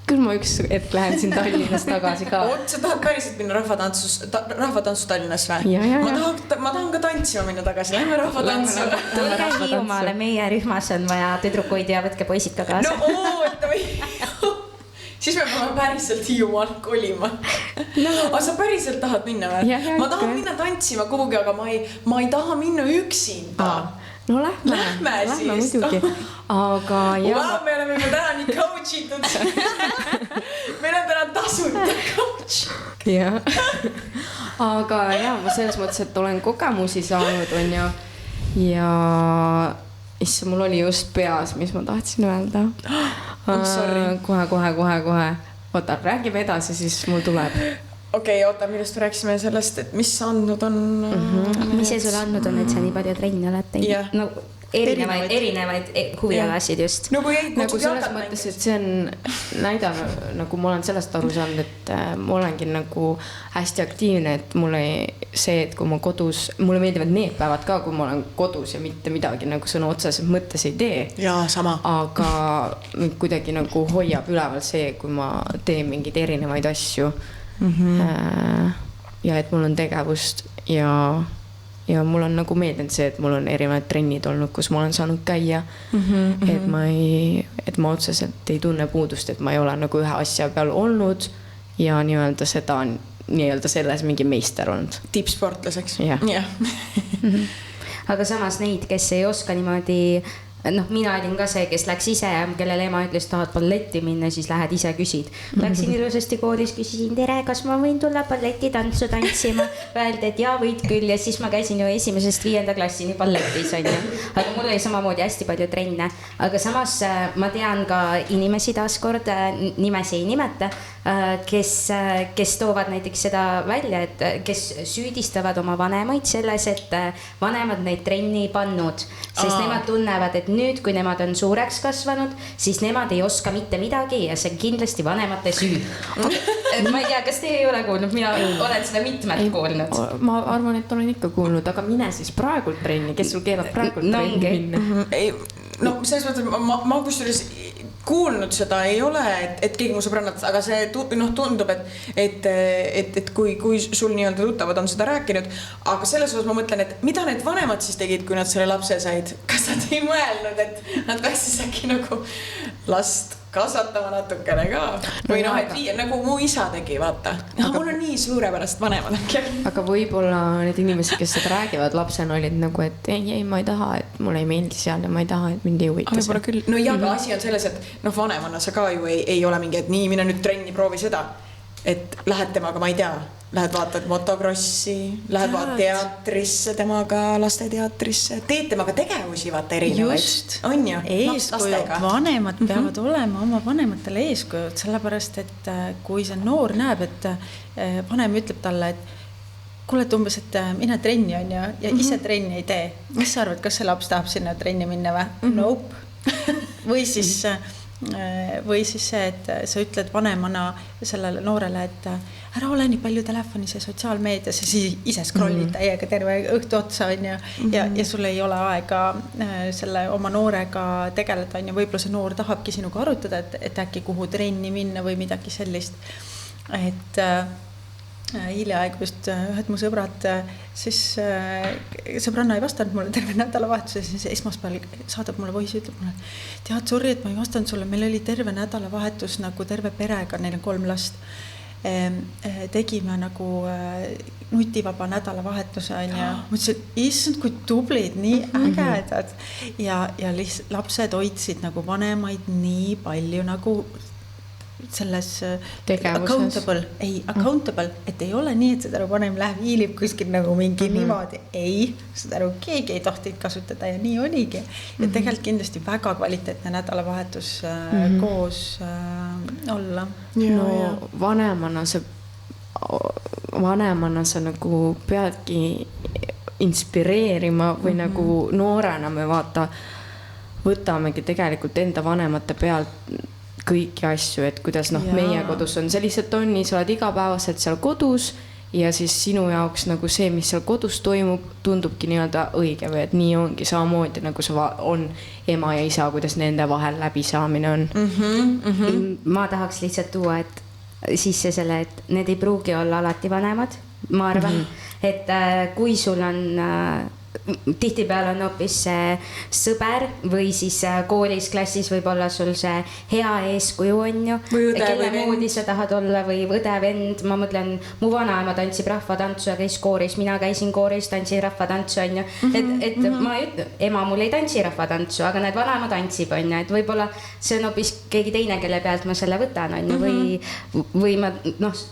küll ma üks hetk lähen siin Tallinnas tagasi ka. Sa tahad päriselt minna rahvatantsu Tallinnas või? Ma tahan ka tantsima minna tagasi, lähme rahvatantsu. Tulge Hiiumaale, meie rühmas on vaja tüdrukuid ja võtke poisid ka kaasa. oota või. Siis me peame päriselt Hiiumaalt kolima. Aga sa päriselt tahad minna või? Ma tahan minna tantsima kuhugi, aga ma ei taha minna üksinda. No lähme siis. Muidugi. Aga me oleme juba täna nii coachitud. Meil on täna tasuta coach. Aga ma selles mõttes, et olen kogemusi saanud, on ju. Ja issa, mul oli just peas, mis ma tahtsin öelda. Kohe. Oota, räägime edasi, siis mul tuleb. Okei, oota, millest rääksime sellest, et mis andnud on? Mis see sulle andnud on, et sa nii palju trenni oled teinud? No, erinevaid huvialasid just. Nagu selles mõttes, et see on näidanud, nagu ma olen sellest aru saanud, et ma olengi nagu hästi aktiivne, et mulle see, et kui ma kodus, mulle meeldivad need päevad ka, kui ma olen kodus ja mitte midagi nagu sõna otseselt mõttes ei tee. Jaa, sama. Aga kuidagi nagu hoiab üleval see, kui ma teen mingeid erinevaid asju. Ja et mul on tegevust ja mul on nagu meeldinud see, et mul on erinevad trennid olnud, kus ma olen saanud käia. Et ma otseselt ei tunne puudust, et ma ei ole nagu ühe asja peal olnud ja nii-öelda seda on nii-öelda selles mingi meister olnud. Tippsportlaseks. Aga samas neid, kes ei oska niimoodi, mina olin ka see, kes läks ise, kellele ema ütles, tahad balletti minna, siis lähed ise küsid. Läksin ilusasti koolis, küsisin, tere, kas ma võin tulla balleti tantsu tantsima? Öeldi, et jaa, võid küll ja siis ma käisin ju 1.–5. klassini balletis, on ju. Aga mul oli samamoodi hästi palju trenne. Aga samas ma tean ka inimesi taaskord, nimesi ei nimeta, kes toovad näiteks seda välja, et kes süüdistavad oma vanemaid selles, et vanemad neid trenni pannud, sest nemad tunnevad, et nüüd, kui nemad on suureks kasvanud, siis nemad ei oska mitte midagi ja see on kindlasti vanemate süü. Ma ei tea, kas te ei ole kuulnud, mina olen seda mitmed kuulnud. Ma arvan, et olen ikka kuulnud, aga mine siis praegult trenni, kes sul keelab praegult trenni minna? Selles mõttes, ma kusjuures kuulnud seda ei ole, et keegi mu sõbrannad, aga see tundub, et kui sul nii-öelda tuttavad on seda rääkinud, aga selles osas ma mõtlen, et mida need vanemad siis tegid, kui nad selle lapse said? Kas nad ei mõelnud, et nad peaks siis äkki nagu last kasvatama natukene ka? Või et nagu mu isa tegi, vaata. Mul on nii suurepärast vanemad. Aga võib-olla need inimesed, kes seda räägivad, lapsena olid nagu, et ei, ma ei taha, et mulle ei meeldi seal ja ma ei taha, et mind ei huvita see. Küll. No ja aga asi on selles, et vanemana sa ka ju ei ole mingi, et nii, mine nüüd trenni, proovi seda. Et lähed temaga, ma ei tea, lähed vaatad motokrossi, lähed vaatad teatrisse temaga, lasteteatrisse, teed temaga tegevusi, vaata erinevaid. On ju? Eeskujud, vanemad peavad olema oma vanematele eeskujud, sellepärast, et kui see noor näeb, et vanem ütleb talle, et kuule, et umbes, et mine trenni on ja ise trenni ei tee. Mis sa arvad, kas see laps tahab sinna trenni minna või? Nope. Või siis see, et sa ütled vanemana sellele noorele, et ära ole nii palju telefonis ja sotsiaalmeedias ja siis ise scrollid täiega terve õhtu otsa on ja sul ei ole aega selle oma noorega tegeleda on ja võib-olla see noor tahabki sinuga arutada, et äkki kuhu trenni minna või midagi sellist. Et hiljaaegu just ühed mu sõbrad, siis sõbranna ei vastanud mulle terve nädalavahetuse, siis esmaspäeval saadab mulle voice, ütleb mulle, tead, sorry, et ma ei vastanud sulle, meil oli terve nädalavahetus nagu terve perega, neil on 3 last, tegime nagu nutivaba nädalavahetuse on ja mõtlesin, issand, kui tublid, nii ägedad ja lihtsalt lapsed hoidsid nagu vanemaid nii palju nagu selles accountable, et ei ole nii, et seda vanem läheb hiilib kuskil nagu mingi niimoodi, ei, seda keegi ei tohtinud kasutada ja nii oligi. Ja tegelikult kindlasti väga kvaliteetne nädalavahetus koos olla. No vanemana sa nagu peadki inspireerima või nagu noorena me võtamegi tegelikult enda vanemate pealt kõiki asju, et kuidas meie kodus on, see lihtsalt on nii, sa oled igapäevaselt seal kodus ja siis sinu jaoks nagu see, mis seal kodus toimub, tundubki nii-öelda õige või et nii ongi samamoodi nagu see on ema ja isa, kuidas nende vahel läbisaamine on. Ma tahaks lihtsalt tuua, et sisse selle, et need ei pruugi olla alati vanemad, ma arvan, et kui sul on tihtipeale on hoopis sõber või siis koolis, klassis võib olla sul see hea eeskuju on ju, kelle moodi sa tahad olla või õde, vend, ma mõtlen, mu vanaema tantsib rahvatantsu ja käis kooris, mina käisin kooris, tantsin rahvatantsu on ju, et ma ei ütle, ema mul ei tantsi rahvatantsu, aga need vanaema tantsib on ju, et võib-olla see on hoopis keegi teine, kelle pealt ma selle võtan on ju, või ma,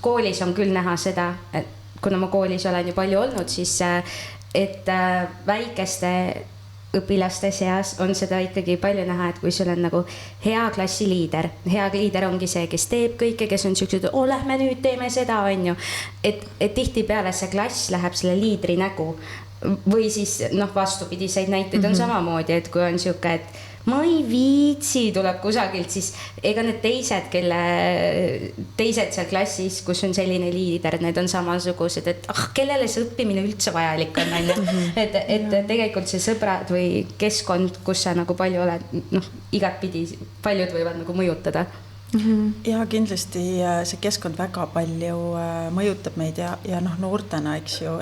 koolis on küll näha seda, et kuna ma koolis olen ju palju olnud, siis et väikeste õpilaste seas on seda ikkagi palju näha, et kui sul on nagu hea klassiliider, hea liider ongi see, kes teeb kõike, kes on siuksed, lähme nüüd teeme seda, on ju, et tihtipeale see klass läheb selle liidri nägu või siis vastupidiseid näiteid on samamoodi, et kui on siuke, et ma ei viitsi, tuleb kusagilt, siis ega need teised seal klassis, kus on selline liider, need on samasugused, et kellele see õppimine üldse vajalik on, et tegelikult see sõbrad või keskkond, kus sa nagu palju oled, igatpidi paljud võivad nagu mõjutada. Ja kindlasti see keskkond väga palju mõjutab meid ja noortena, eks ju,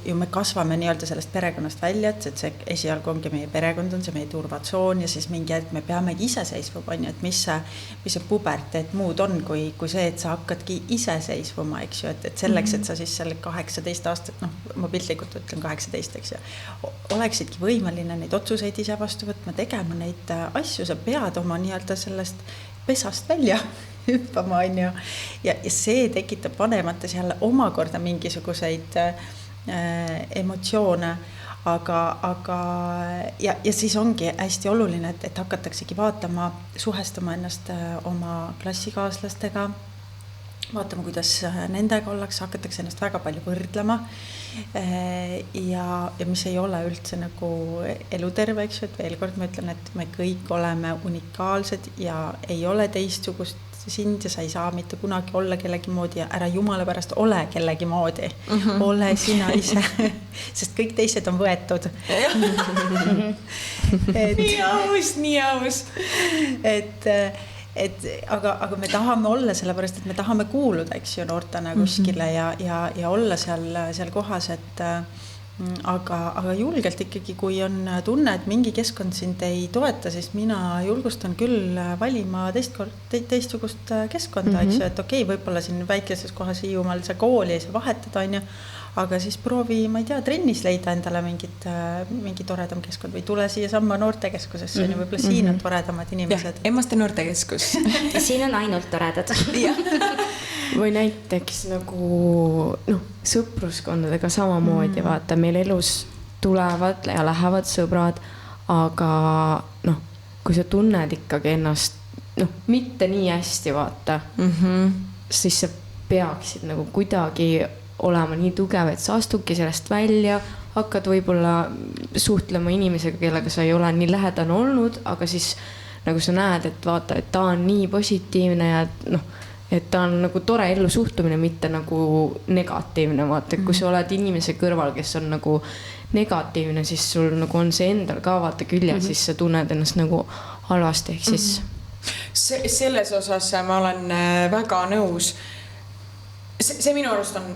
ju me kasvame nii-öelda sellest perekonnast välja, et see esialgu ongi meie perekond, on see meie turvatsoon ja siis mingi hetk me peamegi iseseisvuma, et mis see puberteet muud on, kui see, et sa hakkadki iseseisvuma, eks ju, et selleks, et sa siis selle 18 aastat, ma piltlikult ütlen 18, eks ju, oleksidki võimeline neid otsuseid ise vastu võtma, tegema neid asju, sa pead oma nii-öelda sellest pesast välja hüppama, on ju. Ja see tekitab vanemates jälle omakorda mingisuguseid emotsioone, aga ja siis ongi hästi oluline, et hakataksegi vaatama, suhestama ennast oma klassikaaslastega, vaatama, kuidas nendega ollakse, hakatakse ennast väga palju võrdlema ja mis ei ole üldse nagu eluterve, eks ju, et veel kord ma ütlen, et me kõik oleme unikaalsed ja ei ole teistsugust sind ja sa ei saa mitte kunagi olla kellegi moodi ja ära jumala pärast ole kellegi moodi. Ole sina ise, sest kõik teised on võetud. Nii aus. Aga me tahame olla sellepärast, et me tahame kuuluda, eks ju, noortena kuskile ja olla seal kohas, aga julgelt ikkagi, kui on tunne, et mingi keskkond sind ei toeta, siis mina julgustan küll valima teistsugust keskkonda, eks ju, et okei, võib-olla siin väikeses kohas Hiiumaal see kooli ei saa vahetada, on ju, aga siis proovi, ma ei tea, trennis leida endale mingi toredam keskkond või tule siia samma noortekeskusesse, on ju, võib-olla siin on toredamad inimesed. Emmaste noortekeskus. Siin on ainult toredad. Või näiteks nagu sõpruskondadega samamoodi, vaata, meil elus tulevad ja lähevad sõbrad, aga kui sa tunned ikkagi ennast mitte nii hästi, vaata, siis sa peaksid nagu kuidagi olema nii tugev, et sa astudki sellest välja, hakkad võib-olla suhtlema inimesega, kellega sa ei ole nii lähedane olnud, aga siis nagu sa näed, et vaata, et ta on nii positiivne ja et ta on nagu tore ellu suhtumine, mitte nagu negatiivne, vaata, et kui sa oled inimese kõrval, kes on nagu negatiivne, siis sul nagu on see endal ka vaata külje, siis sa tunned ennast nagu halvasti, ehk siis selles osas ma olen väga nõus. See minu arust on,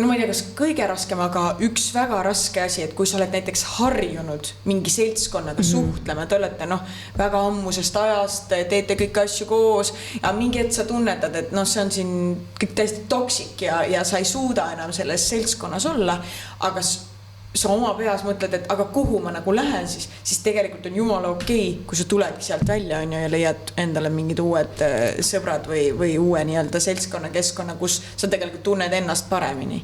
ma ei tea, kas kõige raskem, aga üks väga raske asi, et kui sa oled näiteks harjunud mingi seltskonnaga suhtlema, te olete väga ammusest ajast, teete kõiki asju koos ja mingi hetk sa tunnetad, et see on siin kõik täiesti toksik ja sa ei suuda enam selles seltskonnas olla, aga sa oma peas mõtled, et aga kuhu ma nagu lähen siis tegelikult on jumala okei, kui sa tuledki sealt välja on ja leiad endale mingid uued sõbrad või uue nii-öelda seltskonna keskkonna, kus sa tegelikult tunned ennast paremini.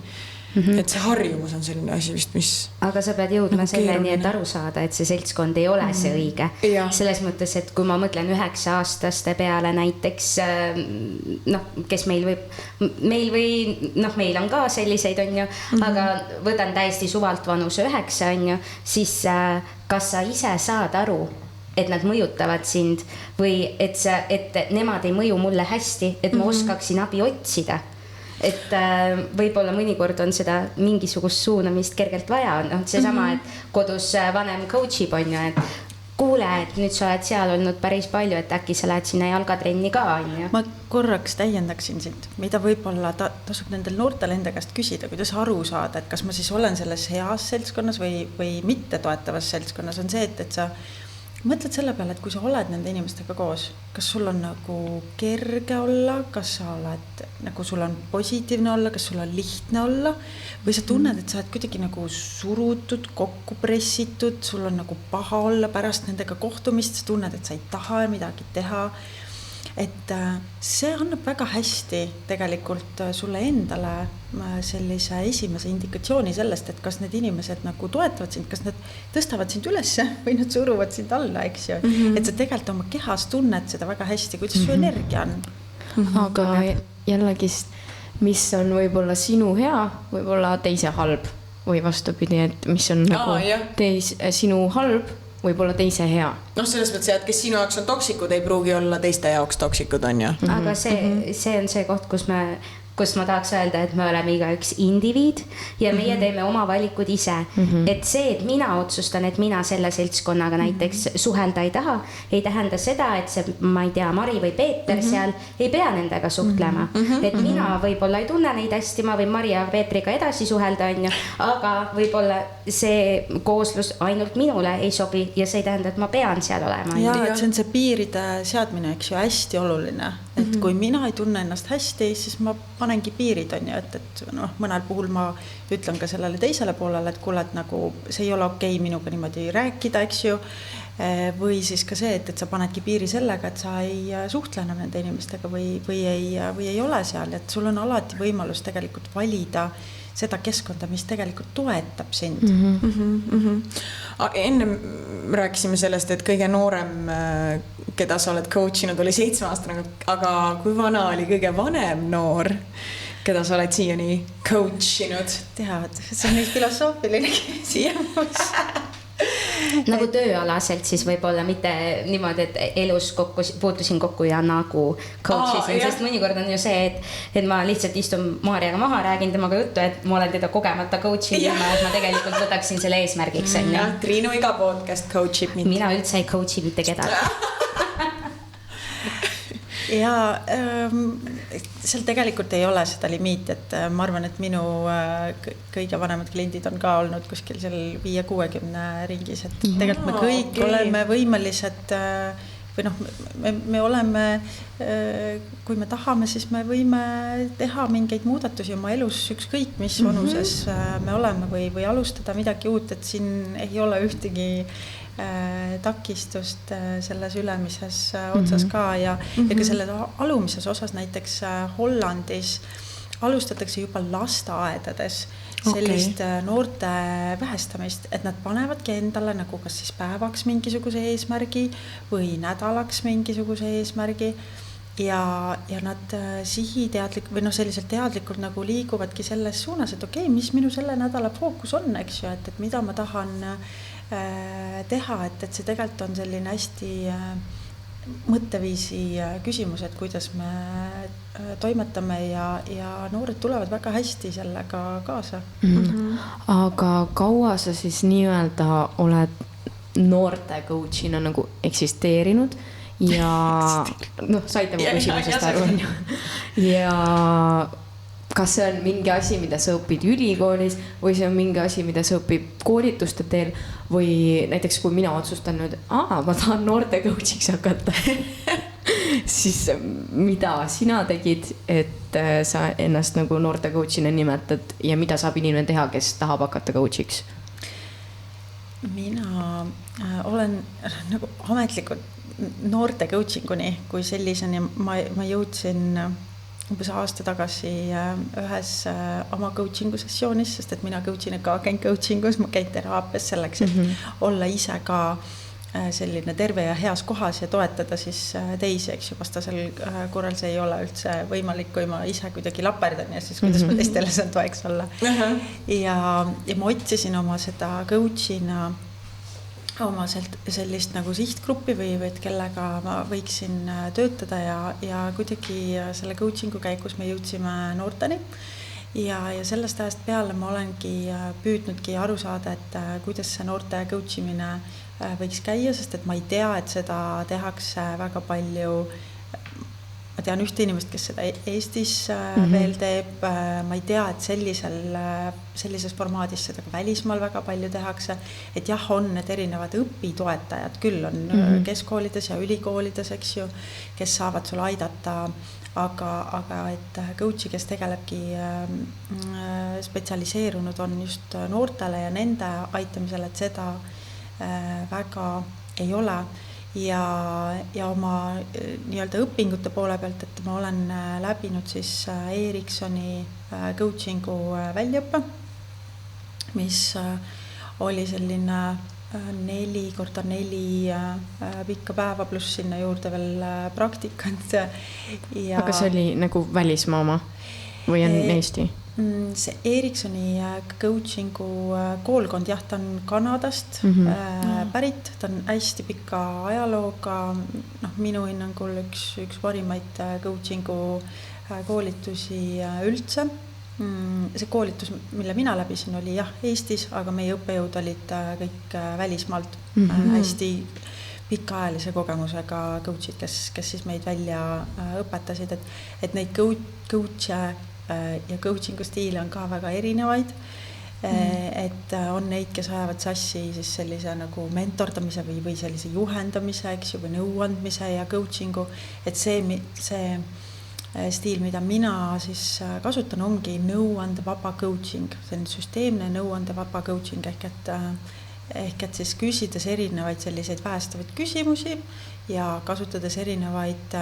Et see harjumus on selline asi vist, mis... Aga sa pead jõudma selleni, et aru saada, et see seltskond ei ole see õige. Selles mõttes, et kui ma mõtlen 9-aastaste peale näiteks, kes meil on ka selliseid, on ju, aga võtan täiesti suvalt vanuse 9, on ju, siis kas sa ise saad aru, et nad mõjutavad sind või et nemad ei mõju mulle hästi, et ma oskaksin abi otsida. Et võib-olla mõnikord on seda mingisugust suunamist kergelt vaja. Seesama, et kodus vanem coachib on ju, et kuule, et nüüd sa oled seal olnud päris palju, et äkki sa lähed sinna jalgatrenni ka, on ju. Ma korraks täiendaksin sind, mida võib-olla tasub nendel noortel enda käest küsida, kuidas aru saada, et kas ma siis olen selles heas seltskonnas või mitte toetavas seltskonnas, on see, et sa mõtled selle peale, et kui sa oled nende inimestega koos, kas sul on nagu kerge olla, kas sa oled, nagu sul on positiivne olla, kas sul on lihtne olla või sa tunned, et sa oled kuidagi nagu surutud, kokku pressitud, sul on nagu paha olla pärast nendega kohtumist, sa tunned, et sa ei taha midagi teha. Et see annab väga hästi tegelikult sulle endale sellise esimese indikatsiooni sellest, et kas need inimesed nagu toetavad sind, kas nad tõstavad sind ülesse või nad suruvad sind alla, eks ju. Et sa tegelikult oma kehas tunned seda väga hästi, kuidas su energia on. Aga jällegi, mis on võib-olla sinu hea, võib-olla teise halb või vastupidi, et mis on nagu sinu halb, võib-olla teise hea. Selles mõttes, et kes sinu jaoks on toksikud, ei pruugi olla teiste jaoks toksikud, on ju. Aga see on see koht, kus ma tahaks öelda, et me oleme igaüks indiviid ja meie teeme oma valikud ise. Et see, et mina otsustan, et mina selle seltskonnaga näiteks suhelda ei taha, ei tähenda seda, et see, ma ei tea, Mari või Peeter seal ei pea nendega suhtlema. Et mina võib-olla ei tunne neid hästi, ma võin Mari ja Peetriga edasi suhelda, on ju, aga võib-olla see kooslus ainult minule ei sobi ja see ei tähenda, et ma pean seal olema. Ja, et see on see piiride seadmine, eks ju, hästi oluline. Et kui mina ei tunne ennast hästi, siis ma panengi piirid, on ju, et mõnel puhul ma ütlen ka sellele teisele poolele, et kuule, et nagu see ei ole okei minuga niimoodi rääkida, eks ju, või siis ka see, et sa panedki piiri sellega, et sa ei suhtle enam nende inimestega või ei ole seal, et sul on alati võimalus tegelikult valida seda keskkonda, mis tegelikult toetab sind. Enne rääkisime sellest, et kõige noorem, keda sa oled coachinud, oli 7-aastane, aga kui vana oli kõige vanem noor, keda sa oled siiani coachinud? Tead, see on nii filosoofiline küsimus. Nagu tööalaselt siis võib-olla mitte niimoodi, et elus puutusin kokku ja nagu coachisin, sest mõnikord on ju see, et ma lihtsalt istun Maarjaga maha, räägin temaga juttu, et ma olen teda kogemata coachin ja et ma tegelikult võtaksin selle eesmärgiks. Triinu iga podcast coachib mind. Mina üldse ei coachi mitte kedagi. Ja seal tegelikult ei ole seda limiit, et ma arvan, et minu kõige vanemad kliendid on ka olnud kuskil seal 5-60 ringis, et tegelikult me kõik oleme võimelised või noh, me oleme, kui me tahame, siis me võime teha mingeid muudatusi oma elus ükskõik, mis vanuses me oleme või alustada midagi uut, et siin ei ole ühtegi takistust selles ülemises otsas ka ja ka selles alumises osas näiteks Hollandis alustatakse juba lasteaedades sellist noorte vähestamist, et nad panevadki endale nagu kas siis päevaks mingisuguse eesmärgi või nädalaks mingisuguse eesmärgi ja nad sihiteadlik või noh, selliselt teadlikult nagu liiguvadki selles suunas, et okei, mis minu selle nädala fookus on, eks ju, et mida ma tahan teha, et see tegelikult on selline hästi mõtteviisi küsimus, et kuidas me toimetame ja noored tulevad väga hästi sellega kaasa. Aga kaua sa siis nii-öelda oled noorte coach'ina nagu eksisteerinud ja noh, saite mu küsimusest aru, on ju. Ja kas see on mingi asi, mida sa õpid ülikoolis või see on mingi asi, mida sa õpid koolituste teel või näiteks kui mina otsustan nüüd, ma tahan noorte coach'iks hakata, siis mida sina tegid, et sa ennast nagu noorte coach'ina nimetad ja mida saab inimene teha, kes tahab hakata coach'iks? Mina olen nagu ametlikult noorte coachinguni kui selliseni ma jõudsin umbes aasta tagasi ühes oma coachingu sessioonis, sest et mina coach'ina ka käin coachingus, ma käin teraapias selleks, et olla ise ka selline terve ja heas kohas ja toetada siis teisi, eks ju, vastasel korral see ei ole üldse võimalik, kui ma ise kuidagi laperdan ja siis kuidas ma teistele saan toeks olla. Ja ma otsisin oma seda coach'ina oma sellist nagu sihtgruppi või et kellega ma võiksin töötada ja kuidagi selle coachingu käigus me jõudsime noorteni ja sellest ajast peale ma olengi püüdnudki aru saada, et kuidas see noorte coachimine võiks käia, sest et ma ei tea, et seda tehakse väga palju. Ma tean ühte inimest, kes seda Eestis veel teeb, ma ei tea, et sellises formaadis seda ka välismaal väga palju tehakse, et jah, on need erinevad õpitoetajad, küll on keskkoolides ja ülikoolides, eks ju, kes saavad sul aidata, aga et coach'i, kes tegelebki spetsialiseerunud on just noortele ja nende aitamisel, et seda väga ei ole. Ja oma nii-öelda õpingute poole pealt, et ma olen läbinud siis Ericssoni coachingu väljaõppe, mis oli selline 4x4 pikka päeva pluss sinna juurde veel praktikant. Aga see oli nagu välismaa oma või on Eesti? See Ericssoni coachingu koolkond, jah, ta on Kanadast pärit, ta on hästi pika ajalooga, minu hinnangul üks parimaid coachingu koolitusi üldse. See koolitus, mille mina läbisin, oli jah Eestis, aga meie õppejõud olid kõik välismaalt hästi pikaajalise kogemusega coach'id, kes siis meid välja õpetasid, et neid coach'e ja coachingu stiile on ka väga erinevaid, et on neid, kes ajavad sassi siis sellise nagu mentordamise või sellise juhendamise, eks ju, või nõuandmise ja coachingu, et see stiil, mida mina siis kasutan, ongi nõuandevaba coaching, see on süsteemne nõuandevaba coaching ehk et siis küsides erinevaid selliseid päästavaid küsimusi ja kasutades erinevaid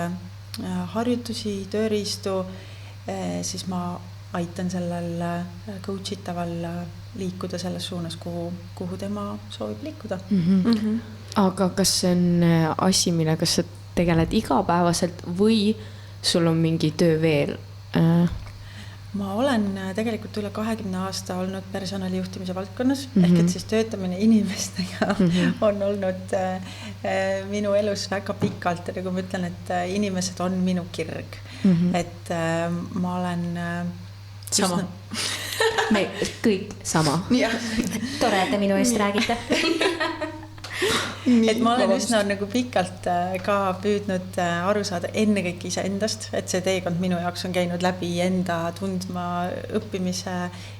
harjutusi, tööriistu, siis ma aitan sellel coach itaval liikuda selles suunas, kuhu tema soovib liikuda. Aga kas see on asi, millega sa tegeled igapäevaselt või sul on mingi töö veel? Ma olen tegelikult üle 20 aasta olnud personalijuhtimise valdkonnas, ehk et siis töötamine inimestega on olnud minu elus väga pikalt, nagu ma ütlen, et inimesed on minu kirg. Et ma olen sama. Me kõik sama. Tore, et te minu eest räägite. Et ma olen üsna nagu pikalt ka püüdnud aru saada ennekõike iseendast, et see teekond minu jaoks on käinud läbi enda tundma õppimise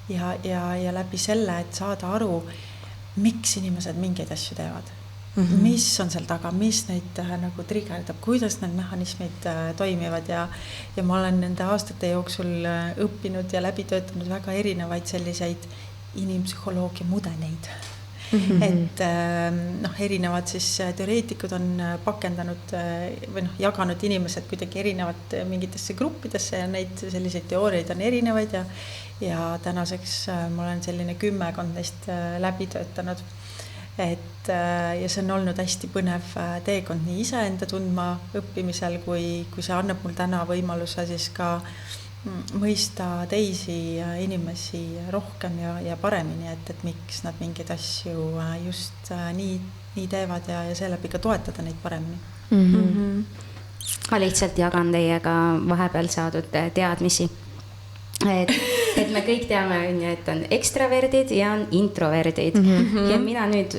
ja läbi selle, et saada aru, miks inimesed mingeid asju teevad. mis on seal taga, mis neid nagu trigerdab, kuidas need mehhanismid toimivad ja ma olen nende aastate jooksul õppinud ja läbi töötanud väga erinevaid selliseid inimpsühholoogia mudeleid. Et erinevad siis teoreetikud on pakendanud või jaganud inimesed kuidagi erinevat mingitesse gruppidesse ja neid selliseid teooriaid on erinevaid ja tänaseks ma olen selline 10 neist läbi töötanud. Ja see on olnud hästi põnev teekond nii iseenda tundma õppimisel, kui see annab mul täna võimaluse siis ka mõista teisi inimesi rohkem ja paremini, et miks nad mingeid asju just nii teevad ja seeläbi ka toetada neid paremini. Ma lihtsalt jagan teiega vahepeal saadud teadmisi. Et me kõik teame, et on ekstraverdid ja on introverdid. Ja mina nüüd,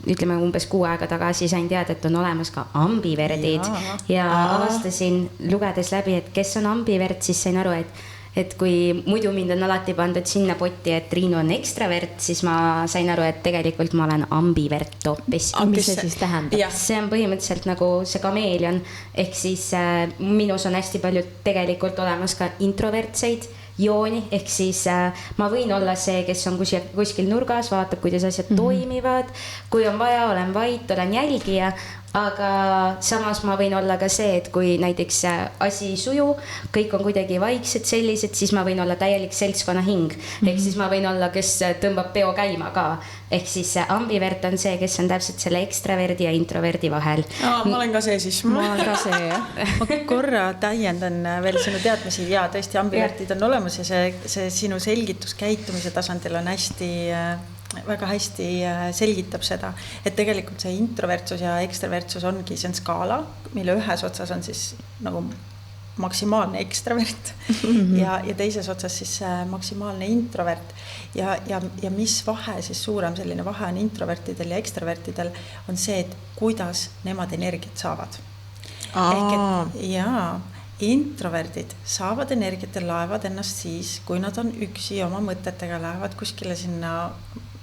ütleme umbes 6 aega tagasi sain teada, et on olemas ka ambiverdid ja avastasin lugedes läbi, et kes on ambiverd, siis sain aru, et kui muidu mind on alati pandud sinna potti, et Triinu on ekstravert, siis ma sain aru, et tegelikult ma olen ambivert hoopis. Mis see siis tähendab? See on põhimõtteliselt nagu see kameelion, ehk siis minus on hästi palju tegelikult olemas ka introvertseid jooni, ehk siis ma võin olla see, kes on kuskil nurgas, vaatab, kuidas asjad toimivad, kui on vaja, olen vait, olen jälgija, aga samas ma võin olla ka see, et kui näiteks asi ei suju, kõik on kuidagi vaiksed sellised, siis ma võin olla täielik seltskonna hing, ehk siis ma võin olla, kes tõmbab peo käima ka, ehk siis ambivert on see, kes on täpselt selle ekstraverdi ja introverdi vahel. Ma olen ka see siis. Ma olen ka see, jah. Ma korra täiendan veel sinu teadmisi ja tõesti ambivertid on olemas ja see sinu selgitus käitumise tasandil on väga hästi selgitab seda, et tegelikult see introvertsus ja ekstravertsus ongi, see on skaala, mille ühes otsas on siis nagu maksimaalne ekstravert ja teises otsas siis maksimaalne introvert ja mis vahe siis suurem selline vahe on introvertidel ja ekstravertidel on see, et kuidas nemad energiat saavad. Ehk et introverdid saavad energiat ja laevad ennast siis, kui nad on üksi oma mõtetega, lähevad kuskile sinna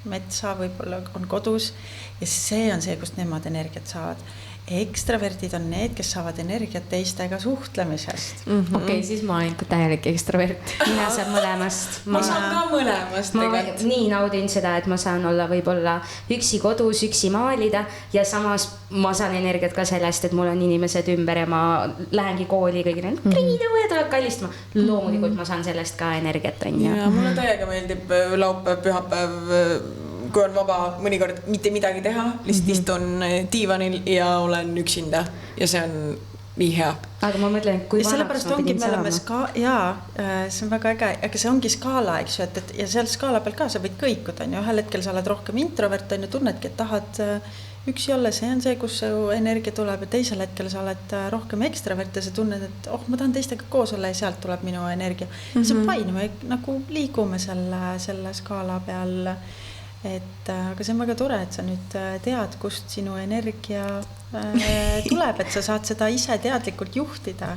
metsa, võib-olla on kodus ja see on see, kust nemad energiat saavad. Ekstraverdid on need, kes saavad energiat teistega suhtlemisest. Okei, siis ma olen ikka täielik ekstravert. Mina saan mõlemast. Ma saan ka mõlemast tegelikult. Ma nii naudin seda, et ma saan olla võib-olla üksi kodus, üksi maalida ja samas ma saan energiat ka sellest, et mul on inimesed ümber ja ma lähengi kooli kõigile Triinu ja tuleb kallistama. Loomulikult ma saan sellest ka energiat. Ja mulle täiega meeldib laupäev, pühapäev, kui on vaba mõnikord mitte midagi teha, lihtsalt istun diivanil ja olen üksinda ja see on nii hea. Aga ma mõtlen, kui vanaks ma pidin saama. See on väga äge, aga see ongi skaala, eks ju, ja seal skaala peal ka sa võid kõikuda, ühel hetkel sa oled rohkem introvert, tunnedki, et tahad üksi olla, see on see, kus su energia tuleb ja teisel hetkel sa oled rohkem ekstravert ja sa tunned, et ma tahan teistega koos olla ja sealt tuleb minu energia. See on fine, me nagu liigume selle skaala peal. Aga see on väga tore, et sa nüüd tead, kust sinu energia tuleb, et sa saad seda ise teadlikult juhtida.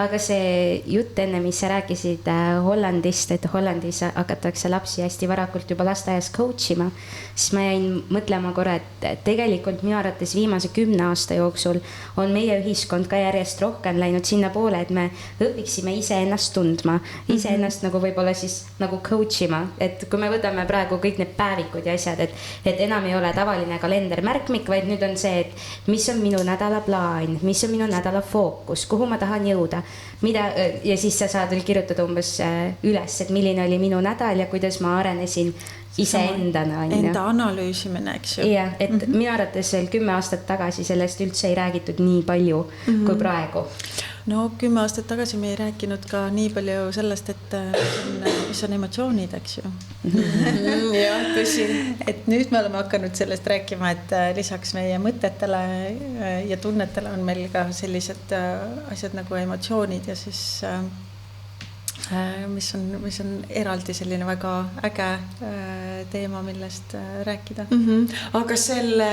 Aga see jutt enne, mis sa rääkisid Hollandist, et Hollandis hakatakse lapsi hästi varakult juba lasteaias coachima, siis ma jäin mõtlema korra, et tegelikult minu arvates viimase 10 aasta jooksul on meie ühiskond ka järjest rohkem läinud sinna poole, et me õpiksime iseennast tundma, iseennast nagu võib-olla siis nagu coachima, et kui me võtame praegu kõik need päevikud ja asjad, et enam ei ole tavaline kalendermärkmik, vaid nüüd on see, et mis on minu nädala plaan, mis on minu nädala fookus, kuhu ma tahan jõuda, ja siis sa saad veel kirjutada umbes üles, et milline oli minu nädal ja kuidas ma arenesin iseendana. Enda analüüsimine, eks ju. Ja, et minu arvates veel 10 aastat tagasi sellest üldse ei räägitud nii palju kui praegu. No 10 aastat tagasi me ei rääkinud ka nii palju sellest, et mis on emotsioonid, eks ju. Jah, tõsi. Et nüüd me oleme hakanud sellest rääkima, et lisaks meie mõtetele ja tunnetele on meil ka sellised asjad nagu emotsioonid ja siis mis on eraldi selline väga äge teema, millest rääkida. Aga selle,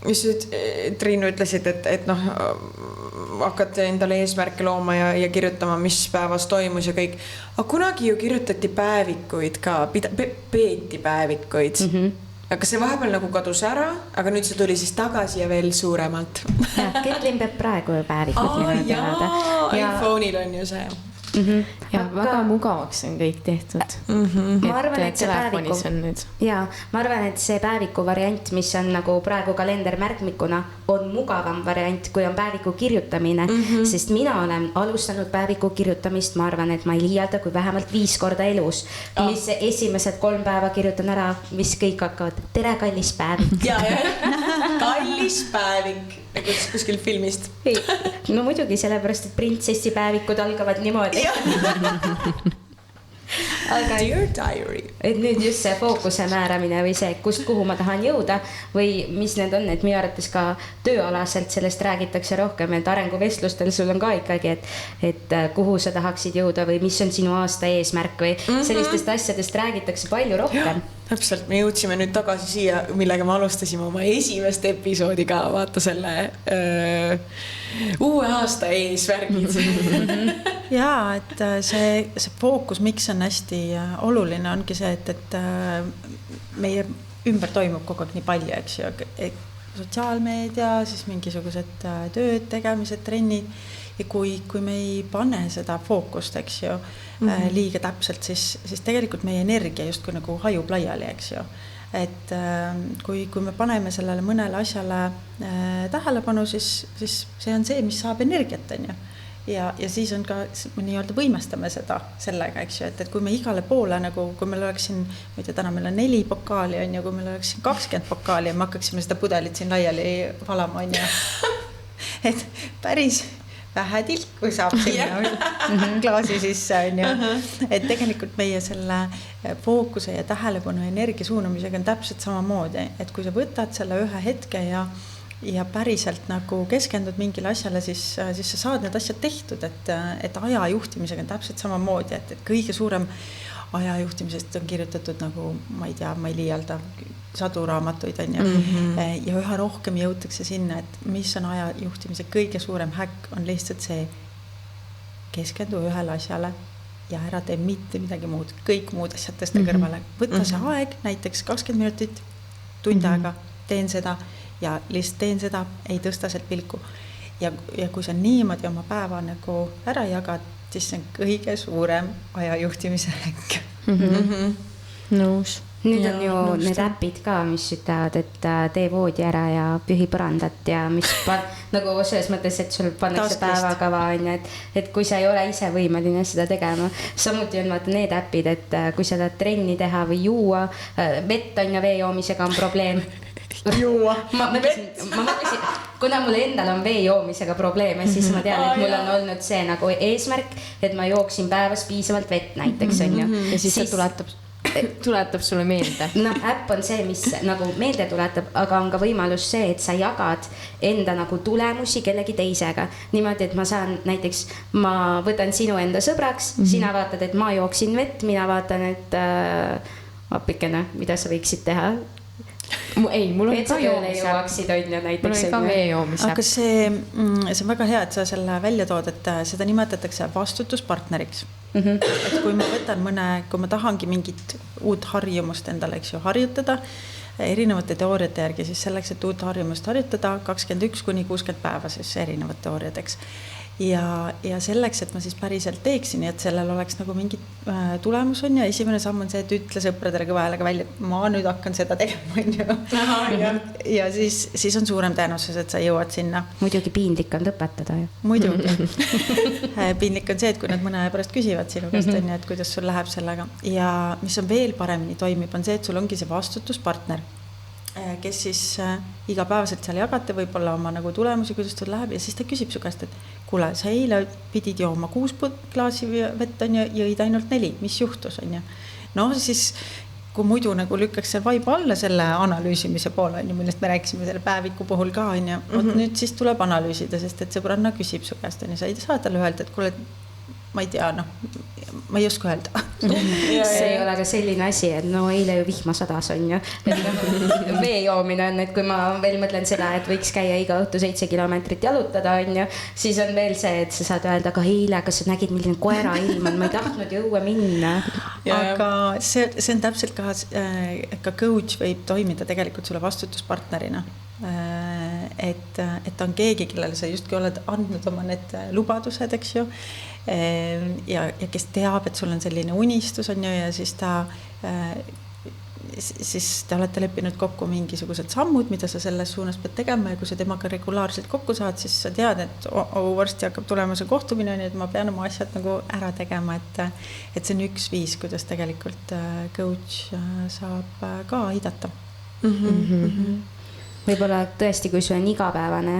mis Triinu ütlesid, et hakkad endale eesmärke looma ja kirjutama, mis päevas toimus ja kõik. Aga kunagi ju kirjutati päevikuid ka, peeti päevikuid. aga see vahepeal nagu kadus ära, aga nüüd see tuli siis tagasi ja veel suuremalt. Ketlin peab praegu ju päevikut minu teada. iPhone'il on ju see. Ja väga mugavaks on kõik tehtud. Ma arvan, et see päeviku variant, mis on nagu praegu kalendermärkmikuna, on mugavam variant, kui on päeviku kirjutamine, sest mina olen alustanud päeviku kirjutamist, ma arvan, et ma ei liialda, kui vähemalt 5 korda elus, mis esimesed 3 päeva kirjutan ära, mis kõik hakkavad, tere kallis päevik. Kallis päevik, nagu kuskil filmist. No muidugi, sellepärast, et printsessi päevikud algavad niimoodi. Aga Dear diary. Et nüüd just see fookuse määramine või see, kust kuhu ma tahan jõuda või mis need on, et minu arvates ka tööalaselt sellest räägitakse rohkem, et arenguvestlustel sul on ka ikkagi, et kuhu sa tahaksid jõuda või mis on sinu aasta eesmärk või sellistest asjadest räägitakse palju rohkem. Täpselt, me jõudsime nüüd tagasi siia, millega me alustasime oma esimest episoodi ka, vaata selle uue aasta eesmärgid. Jaa, et see fookus, miks on hästi oluline, ongi see, et meie ümber toimub kogu aeg nii palju, eks ju, sotsiaalmeedia, siis mingisugused tööd, tegemised, trennid ja kui me ei pane seda fookust, eks ju, liiga täpselt, siis tegelikult meie energia justkui nagu hajub laiali, eks ju. Et kui me paneme sellele mõnele asjale tähelepanu, siis see on see, mis saab energiat, on ju. Ja siis on ka, me nii-öelda võimestame seda sellega, eks ju, et kui me igale poole nagu, kui meil oleks siin, ma ei tea, täna meil on 4 pokaali, on ju, kui meil oleks siin 20 pokaali ja me hakkaksime seda pudelit siin laiali valama, on ju. Et päris vähe tilku saab sinna klaasi sisse, on ju. Et tegelikult meie selle fookuse ja tähelepanu energia suunamisega on täpselt samamoodi, et kui sa võtad selle ühe hetke ja päriselt nagu keskendud mingile asjale, siis sa saad need asjad tehtud, et aja juhtimisega on täpselt samamoodi, et kõige suurem aja juhtimisest on kirjutatud nagu, ma ei tea, ma ei liialda, sadu raamatuid on ju. Ja üha rohkem jõutakse sinna, et mis on aja juhtimise kõige suurem häkk, on lihtsalt see keskendu ühele asjale ja ära tee mitte midagi muud, kõik muud asjad tõsta kõrvale. Võtta see aeg, näiteks 20 minutit, tund aega, teen seda ja lihtsalt teen seda, ei tõsta sealt pilku. Ja kui sa niimoodi oma päeva nagu ära jagad, siis see on kõige suurem aja juhtimise häkk. Nõus. Nüüd on ju need äpid ka, mis ütlevad, et tee voodi ära ja pühi põrandat ja mis nagu selles mõttes, et sul pannakse päevakava on ju, et kui sa ei ole ise võimeline seda tegema. Samuti on vaata need äpid, et kui sa tahad trenni teha või juua, vett on ja vee joomisega on probleem. Juua. Ma mõtlesin, kuna mul endal on vee joomisega probleeme, siis ma tean, et mul on olnud see nagu eesmärk, et ma jooksin päevas piisavalt vett näiteks on ju. Ja siis see tuletab sulle meelde. No äpp on see, mis nagu meelde tuletab, aga on ka võimalus see, et sa jagad enda nagu tulemusi kellegi teisega. Niimoodi, et ma saan näiteks, ma võtan sinu enda sõbraks, sina vaatad, et ma jooksin vett, mina vaatan, et appikene, mida sa võiksid teha. Ei, mul on ka joomise. Mul on ka vee joomise. Aga see on väga hea, et sa selle välja tood, et seda nimetatakse vastutuspartneriks. Et kui ma võtan kui ma tahangi mingit uut harjumust endale, eks ju, harjutada erinevate teooriate järgi, siis selleks, et uut harjumust harjutada 21–60 päeva, siis erinevad teooriad, eks. Ja selleks, et ma siis päriselt teeksin, et sellel oleks nagu mingi tulemus on ja esimene samm on see, et ütle sõpradele kõva häälega välja, et ma nüüd hakkan seda tegema, on ju. Ja siis on suurem tõenäosus, et sa jõuad sinna. Muidugi piinlik on õpetada ju. Muidugi. Piinlik on see, et kui nad mõne aja pärast küsivad sinu käest, on ju, et kuidas sul läheb sellega. Ja mis on veel paremini toimib, on see, et sul ongi see vastutuspartner, kes siis igapäevaselt seal jagate võib-olla oma nagu tulemusi, kuidas sul läheb ja siis ta küsib su käest, et kuule, sa eile pidid jooma 6 klaasi vett on ja jõid ainult 4, mis juhtus on ju. No siis, kui muidu nagu lükkaks see vaiba alla selle analüüsimise poole, on ju, millest me rääkisime selle päeviku puhul ka on ju, nüüd siis tuleb analüüsida, sest et sõbranna küsib su käest on ju, sa ei saa talle öelda, et kuule, ma ei tea, ma ei oska öelda. See ei ole ka selline asi, et no eile ju vihma sadas on ju. Vee joomine on, et kui ma veel mõtlen seda, et võiks käia iga õhtu 7 kilomeetrit jalutada on ju, siis on veel see, et sa saad öelda, aga eile, kas sa nägid, milline koera ilm on, ma ei tahtnud jõue minna. Aga see on täpselt ka coach võib toimida tegelikult sulle vastutuspartnerina. Et ta on keegi, kellele sa justkui oled andnud oma need lubadused, eks ju, ja kes teab, et sul on selline unistus on ju, ja siis te olete leppinud kokku mingisugused sammud, mida sa selles suunas pead tegema, ja kui sa temaga regulaarselt kokku saad, siis sa tead, et varsti hakkab tulema see kohtumine, nii et ma pean oma asjad nagu ära tegema, et see on üks viis, kuidas tegelikult coach saab ka aidata. Võib-olla tõesti, kui sul on igapäevane,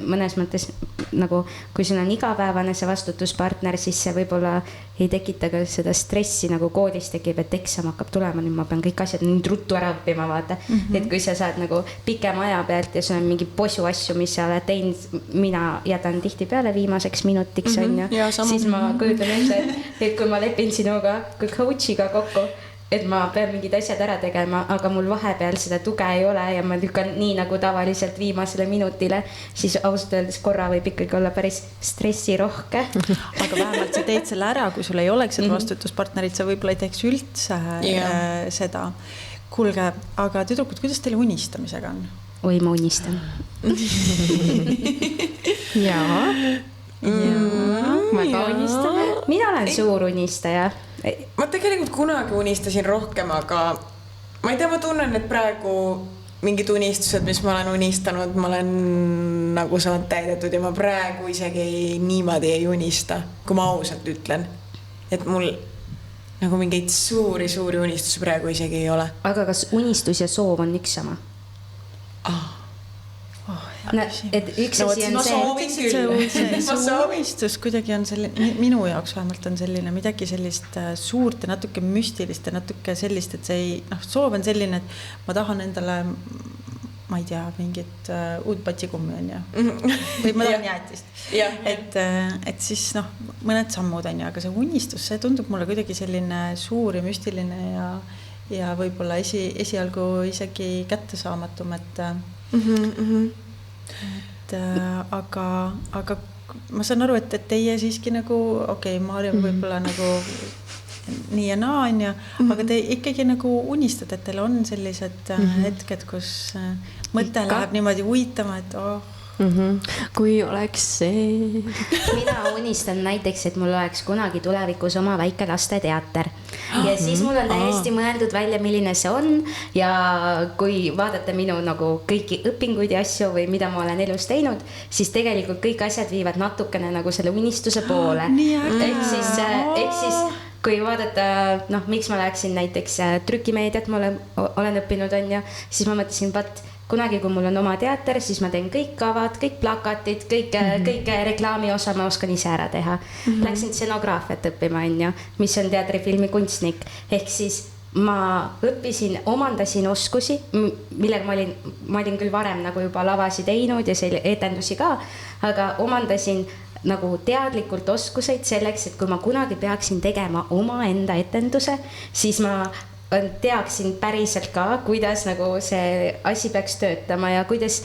mõnes mõttes nagu, kui sul on igapäevane see vastutuspartner, siis see võib-olla ei tekita ka seda stressi, nagu koolis tekib, et eksam hakkab tulema, nüüd ma pean kõik asjad nüüd ruttu ära õppima, vaata. Et kui sa saad nagu pikema aja pealt ja sul on mingi posu asju, mis sa oled teinud, mina jätan tihti peale viimaseks minutiks on ju, siis ma kujutan ette, et kui ma lepin sinuga, kui coach'iga kokku, et ma pean mingid asjad ära tegema, aga mul vahepeal seda tuge ei ole ja ma lükkan nii nagu tavaliselt viimasele minutile, siis ausalt öeldes korra võib ikkagi olla päris stressirohke. Aga vähemalt sa teed selle ära, kui sul ei oleks seda vastutuspartnerit, sa võib-olla ei teeks üldse seda. Kuulge, aga tüdrukud, kuidas teile unistamisega on? Oi, ma unistan. Jaa. Väga unistan. Mina olen suur unistaja. Ma tegelikult kunagi unistasin rohkem, aga ma ei tea, ma tunnen, et praegu mingid unistused, mis ma olen unistanud, ma olen nagu saanud täidetud ja ma praegu isegi niimoodi ei unista, kui ma ausalt ütlen. Et mul nagu mingeid suuri unistusi praegu isegi ei ole. Aga kas unistus ja soov on üks sama? Et üks asi on see unistus kuidagi on selline, minu jaoks vähemalt on selline midagi sellist suurt ja natuke müstilist ja natuke sellist, et see ei, soov on selline, et ma tahan endale, ma ei tea, mingit uut patsikummi on ju, või ma tahan jäätist. Et siis mõned sammud on ju, aga see unistus, see tundub mulle kuidagi selline suur ja müstiline ja võib-olla esialgu isegi kättesaamatum, aga ma saan aru, et teie siiski nagu, Maarja võib-olla nagu nii ja naa on ju, aga te ikkagi nagu unistate, et teil on sellised hetked, kus mõte läheb niimoodi uitama, et kui oleks see. Mina unistan näiteks, et mul oleks kunagi tulevikus oma väike lasteteater ja siis mul on täiesti mõeldud välja, milline see on ja kui vaadata minu nagu kõiki õpinguid ja asju või mida ma olen elus teinud, siis tegelikult kõik asjad viivad natukene nagu selle unistuse poole. Ehk siis kui vaadata, miks ma läksin näiteks trükimeediat, ma olen õppinud on ja siis ma mõtlesin, kunagi, kui mul on oma teater, siis ma teen kõik kavad, kõik plakatid, kõik reklaami osa ma oskan ise ära teha. Läksin scenograafiat õppima, mis on teatrifilmi kunstnik. Ehk siis ma õppisin, omandasin oskusi, millega ma olin küll varem nagu juba lavasi teinud ja etendusi ka, aga omandasin nagu teadlikult oskuseid selleks, et kui ma kunagi peaksin tegema oma enda etenduse, siis ma teaksin päriselt ka, kuidas nagu see asi peaks töötama ja kuidas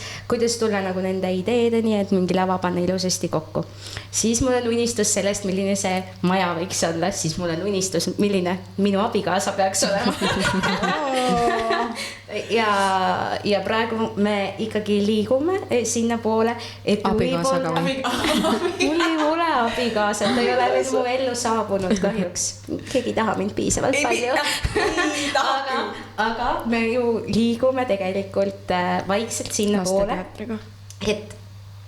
tulla nagu nende ideedeni, et mingi lava panna ilusasti kokku. Siis mul on unistus sellest, milline see maja võiks olla, siis mul on unistus, milline minu abikaasa peaks olema. Ja praegu me ikkagi liigume sinna poole, et abikaasaga või? Mul ei ole abikaasa, ta ei ole veel mu ellu saabunud kahjuks. Keegi ei taha mind piisavalt palju. Aga me ju liigume tegelikult vaikselt sinna poole, et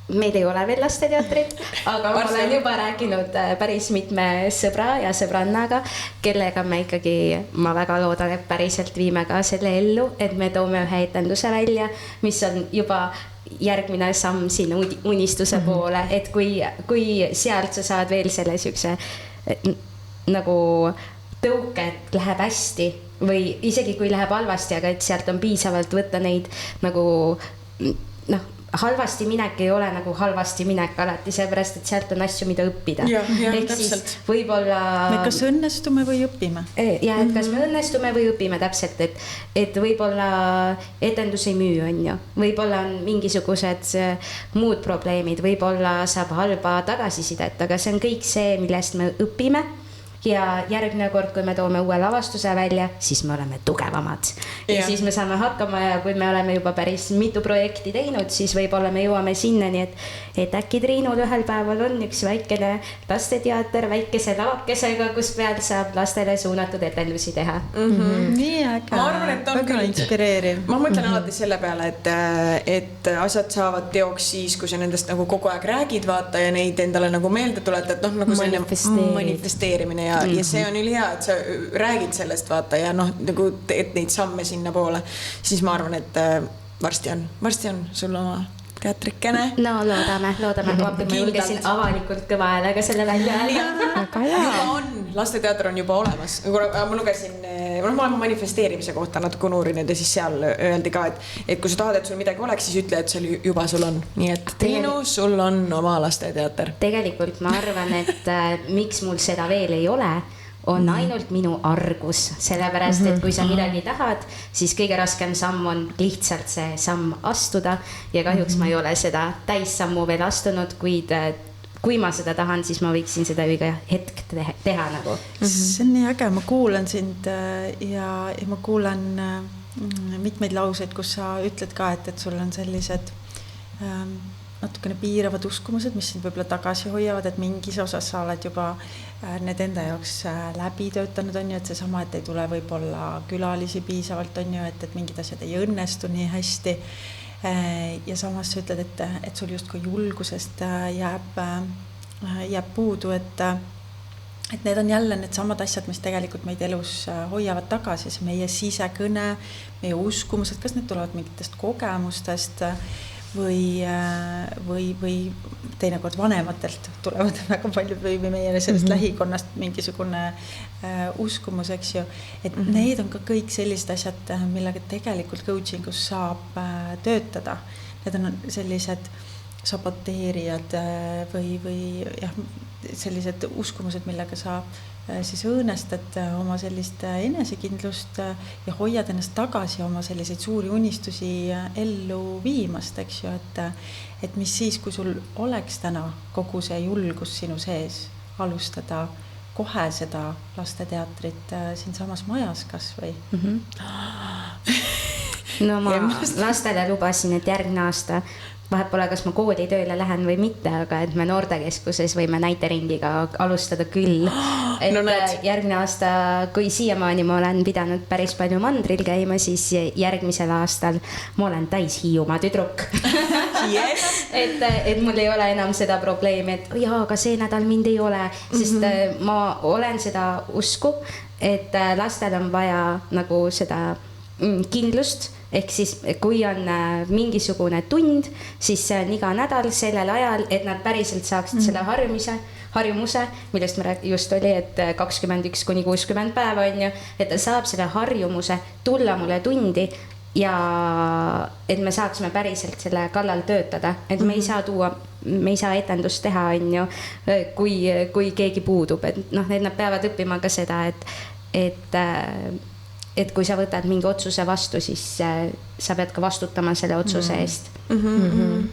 meil ei ole veel lasteteatrit, aga ma olen juba rääkinud päris mitme sõbra ja sõbrannaga, kellega me ikkagi, ma väga loodan, et päriselt viime ka selle ellu, et me toome ühe etenduse välja, mis on juba järgmine samm sinna unistuse poole, et kui sealt sa saad veel selle sükse nagu tõuke, et läheb hästi või isegi kui läheb halvasti, aga et sealt on piisavalt võtta neid nagu halvasti minek ei ole nagu halvasti minek alati, seepärast, et sealt on asju, mida õppida. Ehk siis võib-olla... Me kas õnnestume või õpime? Ja, et kas me õnnestume või õpime täpselt, et võib-olla etendus ei müü, on ju. Võib-olla on mingisugused muud probleemid, võib-olla saab halba tagasisidet, aga see on kõik see, millest me õpime. Ja järgmine kord, kui me toome uue lavastuse välja, siis me oleme tugevamad. Ja siis me saame hakkama ja kui me oleme juba päris mitu projekti teinud, siis võib-olla me jõuame sinnani, et äkki Triinul ühel päeval on üks väikene lasteteater väikese lavakesega, kus peal saab lastele suunatud etendusi teha. Nii äge. Ma arvan, et on väga inspireeriv. Ma mõtlen alati selle peale, et asjad saavad teoks siis, kui sa nendest nagu kogu aeg räägid, vaata ja neid endale nagu meelde tuleta, et nagu selline manifesteerimine ja see on ülihea, et sa räägid sellest, vaata, ja nagu teed neid samme sinna poole, siis ma arvan, et varsti on sul oma teatrikene. No loodame, ma julgesin avalikult kõva häälega selle välja juba on, lasteteater on juba olemas. Ma lugesin, ma manifesteerimise kohta natuke uurinud ja siis seal öeldi ka, et kui sa tahad, et sul midagi oleks, siis ütle, et seal juba sul on. Nii et Triinu, sul on oma lasteteater. Tegelikult ma arvan, et miks mul seda veel ei ole, on ainult minu argus, sellepärast, et kui sa midagi tahad, siis kõige raskem samm on lihtsalt see samm astuda ja kahjuks ma ei ole seda täissammu veel astunud, kuid kui ma seda tahan, siis ma võiksin seda iga hetk teha nagu. See on nii äge, ma kuulan sind ja ma kuulan mitmeid lauseid, kus sa ütled ka, et sul on sellised natukene piiravad uskumused, mis sind võib-olla tagasi hoiavad, et mingis osas sa oled juba need enda jaoks läbi töötanud, on ju, et see sama, et ei tule võib-olla külalisi piisavalt, on ju, et mingid asjad ei õnnestu nii hästi. Ja samas sa ütled, et sul justkui julgusest jääb puudu, et need on jälle need samad asjad, mis tegelikult meid elus hoiavad tagasi, see meie sisekõne, meie uskumused, kas need tulevad mingitest kogemustest või teinekord vanematelt tulevad väga palju või meie sellest lähikonnast mingisugune uskumus, eks ju. Et need on ka kõik sellised asjad, millega tegelikult coachingus saab töötada. Need on sellised saboteerijad või sellised uskumused, millega sa siis õõnestad oma sellist enesekindlust ja hoiad ennast tagasi oma selliseid suuri unistusi ellu viimast, eks ju, et mis siis, kui sul oleks täna kogu see julgus sinu sees alustada kohe seda lasteteatrit siin samas majas kas või? No ma lastele lubasin, et järgmine aasta vahet pole, kas ma kooli tööle lähen või mitte, aga et me noortekeskuses võime näiteringiga alustada küll. Et järgmine aasta, kui siiamaani ma olen pidanud päris palju mandril käima, siis järgmisel aastal ma olen täis Hiiumaa tüdruk. Et mul ei ole enam seda probleemi, et jaa, aga see nädal mind ei ole, sest ma olen seda usku, et lastel on vaja nagu seda kindlust. Ehk siis, kui on mingisugune tund, siis see on iga nädal sellel ajal, et nad päriselt saaksid selle harjumuse, millest me just oli, et 21–60 päeva on ju, et ta saab selle harjumuse tulla mulle tundi ja et me saaksime päriselt selle kallal töötada, et me ei saa etendust teha, on ju, kui keegi puudub, et nad peavad õppima ka seda, et kui sa võtad mingi otsuse vastu, siis sa pead ka vastutama selle otsuse eest.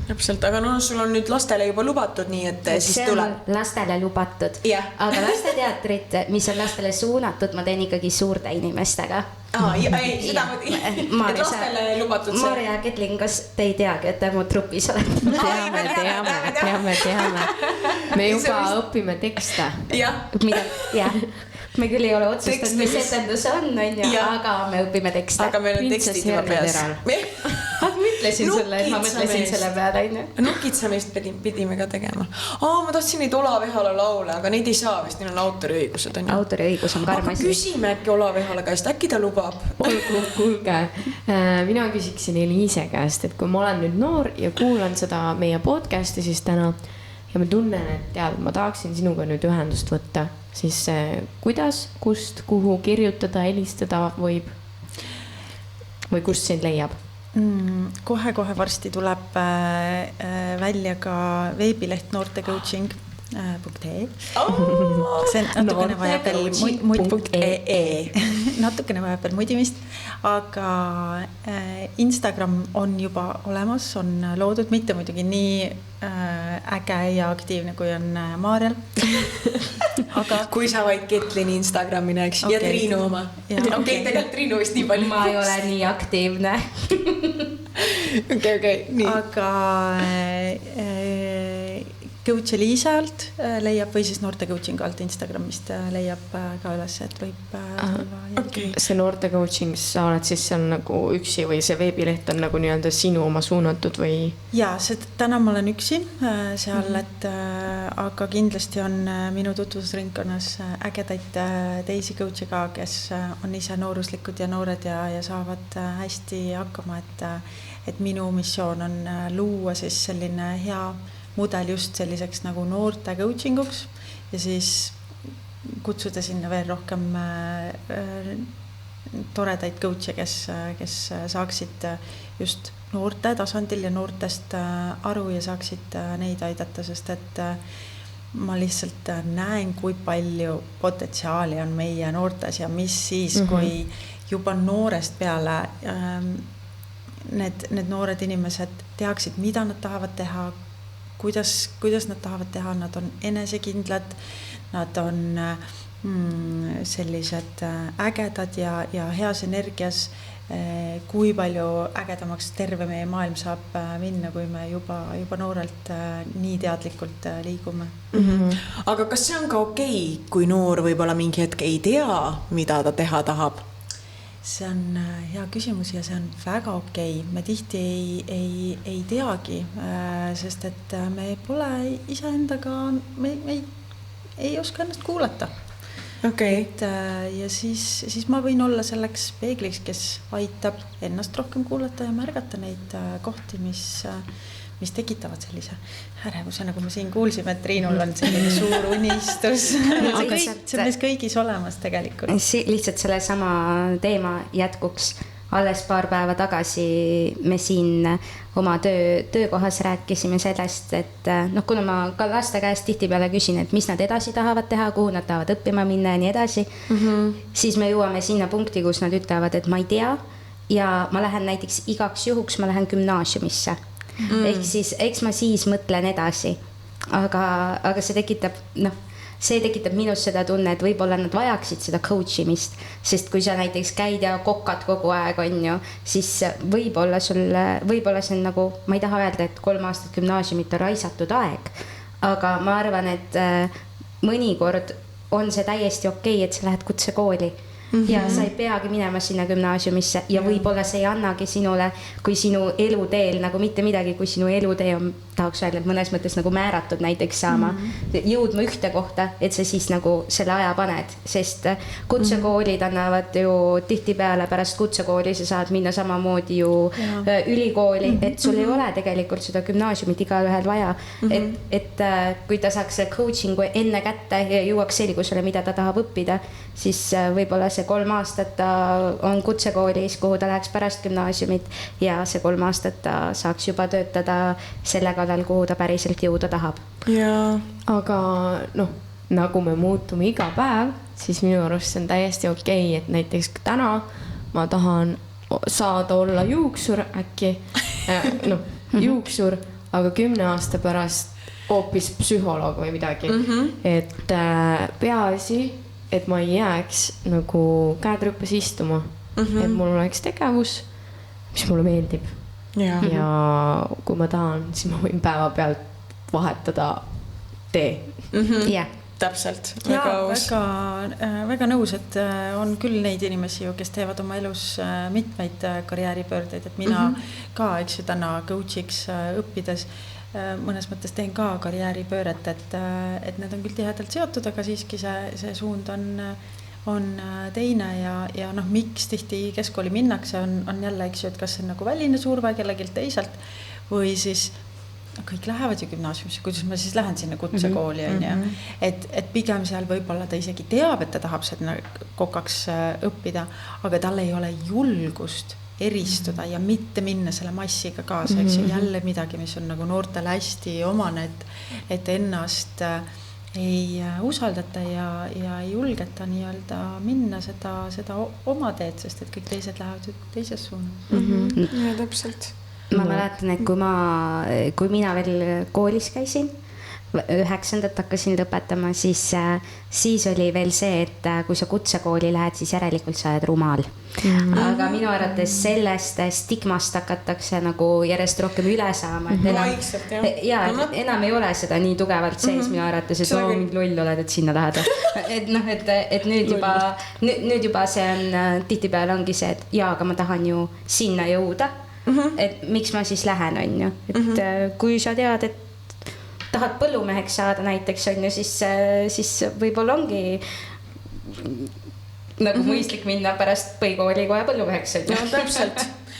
Täpselt, aga sul on nüüd lastele juba lubatud, nii et siis tuleb. See on lastele lubatud, aga lasteteatrit, mis on lastele suunatud, ma teen ikkagi suurte inimestega. Ei, seda et lastele lubatud see. Maarja Ketling, kas te ei teagi, et te mu trupis olete? Teame. Me juba õpime tekste. Me küll ei ole otsustanud, mis etendus on ju, aga me õpime tekste. Aga meil on tekstid juba peas. Ma ütlesin sulle, et ma mõtlesin selle peale, on ju. Nukitsamist pidime ka tegema. Ma tahtsin neid Olav Ehala laule, aga neid ei saa vist, neil on autoriõigused. Autoriõigus on karm asi. Aga küsime äkki Olav Ehala käest, äkki ta lubab? Kuulge, mina küsiksin Eliise käest, et kui ma olen nüüd noor ja kuulan seda meie podcasti siis täna ja ma tunnen, et ma tahaksin sinuga nüüd ühendust võtta, siis kuidas, kust, kuhu kirjutada, helistada võib? Või kust sind leiab? Kohe-kohe varsti tuleb välja ka veebileht noortecoaching.ee. See natukene vajab natukene vajab veel mudimist, aga Instagram on juba olemas, on loodud, mitte muidugi nii äge ja aktiivne, kui on Maarjal. Aga kui sa vaid Ketlini Instagrami näeks ja Triinu oma. Tegelikult Triinu vist nii palju. Ma ei ole nii aktiivne. Okei, nii. Aga Coach Liisa alt leiab või siis noorte coaching alt Instagramist leiab ka üles, et võib okay. See noorte coaching, sa oled siis seal nagu üksi või see veebileht on nagu nii-öelda sinu oma suunatud või? Jaa, täna ma olen üksi seal, et aga kindlasti on minu tutvusringkonnas ägedaid teisi coach'e ka, kes on ise nooruslikud ja noored ja saavad hästi hakkama, et minu missioon on luua siis selline hea mudel just selliseks nagu noorte coachinguks ja siis kutsuda sinna veel rohkem toredaid coach'e, kes saaksid just noorte tasandil ja noortest aru ja saaksid neid aidata, sest et ma lihtsalt näen, kui palju potentsiaali on meie noortes ja mis siis, kui juba noorest peale need noored inimesed teaksid, mida nad tahavad teha, kuidas nad tahavad teha, nad on enesekindlad, nad on sellised ägedad ja heas energias, kui palju ägedamaks terve meie maailm saab minna, kui me juba noorelt nii teadlikult liigume. Aga kas see on ka okei, kui noor võib-olla mingi hetk ei tea, mida ta teha tahab? See on hea küsimus ja see on väga okei. Me tihti ei teagi, sest et me pole iseendaga, me ei oska ennast kuulata. Okay. Ja siis ma võin olla selleks peegliks, kes aitab ennast rohkem kuulata ja märgata neid kohti, mis tekitavad sellise ärevuse, nagu me siin kuulsime, et Triinul on selline suur unistus. See on meis kõigis olemas tegelikult. Lihtsalt selle sama teema jätkuks. Alles paar päeva tagasi me siin oma töökohas rääkisime sellest, et kuna ma ka laste käest tihti peale küsin, et mis nad edasi tahavad teha, kuhu nad tahavad õppima minna ja nii edasi, siis me jõuame sinna punkti, kus nad ütlevad, et ma ei tea ja ma lähen näiteks igaks juhuks, ma lähen gümnaasiumisse. Ehk siis, eks ma siis mõtlen edasi, aga see tekitab minus seda tunne, et võib-olla nad vajaksid seda coachimist, sest kui sa näiteks käid ja kokad kogu aeg, on ju, siis võib-olla see on nagu, ma ei taha öelda, et 3 aastat gümnaasiumit on raisatud aeg, aga ma arvan, et mõnikord on see täiesti okei, et sa lähed kutsekooli. Ja sa ei peagi minema sinna gümnaasiumisse ja võib-olla see ei annagi sinule, kui sinu eluteel nagu mitte midagi, kui sinu elutee on, tahaks öelda, et mõnes mõttes nagu määratud näiteks saama, jõudma ühte kohta, et sa siis nagu selle aja paned, sest kutsekoolid annavad ju tihtipeale pärast kutsekooli, sa saad minna samamoodi ju ülikooli, et sul ei ole tegelikult seda gümnaasiumit igal ühel vaja, et kui ta saaks coachingu enne kätte ja jõuaks selgusele, mida ta tahab õppida, siis võib-olla see 3 aastat ta on kutsekoolis, kuhu ta läheks pärast gümnaasiumit ja see 3 aastat ta saaks juba töötada selle kallal, kuhu ta päriselt jõuda tahab. Ja, aga nagu me muutume iga päev, siis minu arust see on täiesti okei, et näiteks täna ma tahan saada olla juuksur äkki, juuksur, aga 10 aasta pärast hoopis psühholoog või midagi, et peaasi, et ma ei jääks nagu käed rüppes istuma, et mul oleks tegevus, mis mulle meeldib. Ja kui ma tahan, siis ma võin päeva pealt vahetada tee. Täpselt. Väga nõus, et on küll neid inimesi, kes teevad oma elus mitmeid karjääripöördeid, et mina ka, eks ju, täna coachiks õppides mõnes mõttes teen ka karjääripööret, et need on küll tihedalt seotud, aga siiski see suund on teine ja miks tihti keskkooli minnakse, on jälle, eks ju, et kas see on nagu väline surve kellegilt teiselt või siis kõik lähevad ju gümnaasiumisse, kuidas ma siis lähen sinna kutsekooli, on ju. Et pigem seal võib-olla ta isegi teab, et ta tahab seda kokaks õppida, aga tal ei ole julgust eristuda ja mitte minna selle massiga kaasa, eks ju, jälle midagi, mis on nagu noortele hästi omane, et ennast ei usaldata ja ei julgeta nii-öelda minna seda oma teed, sest et kõik teised lähevad teises suunas. Ja täpselt. Ma mäletan, et kui mina veel koolis käisin, 9. hakkasin lõpetama, siis oli veel see, et kui sa kutsekooli lähed, siis järelikult sa oled rumal. Aga minu arvates sellest stigmast hakatakse nagu järjest rohkem üle saama. Enam ei ole seda nii tugevalt sees minu arvates, et mingi loll oled, et sinna lähed. Et nüüd juba see on, tihtipeale ongi see, et jaa, aga ma tahan ju sinna jõuda. Et miks ma siis lähen, on ju. Et kui sa tead, et tahad põllumeheks saada näiteks, on ju, siis võib-olla ongi nagu mõistlik minna pärast põhikooli kohe põllumeheks, on ju. No, täpselt.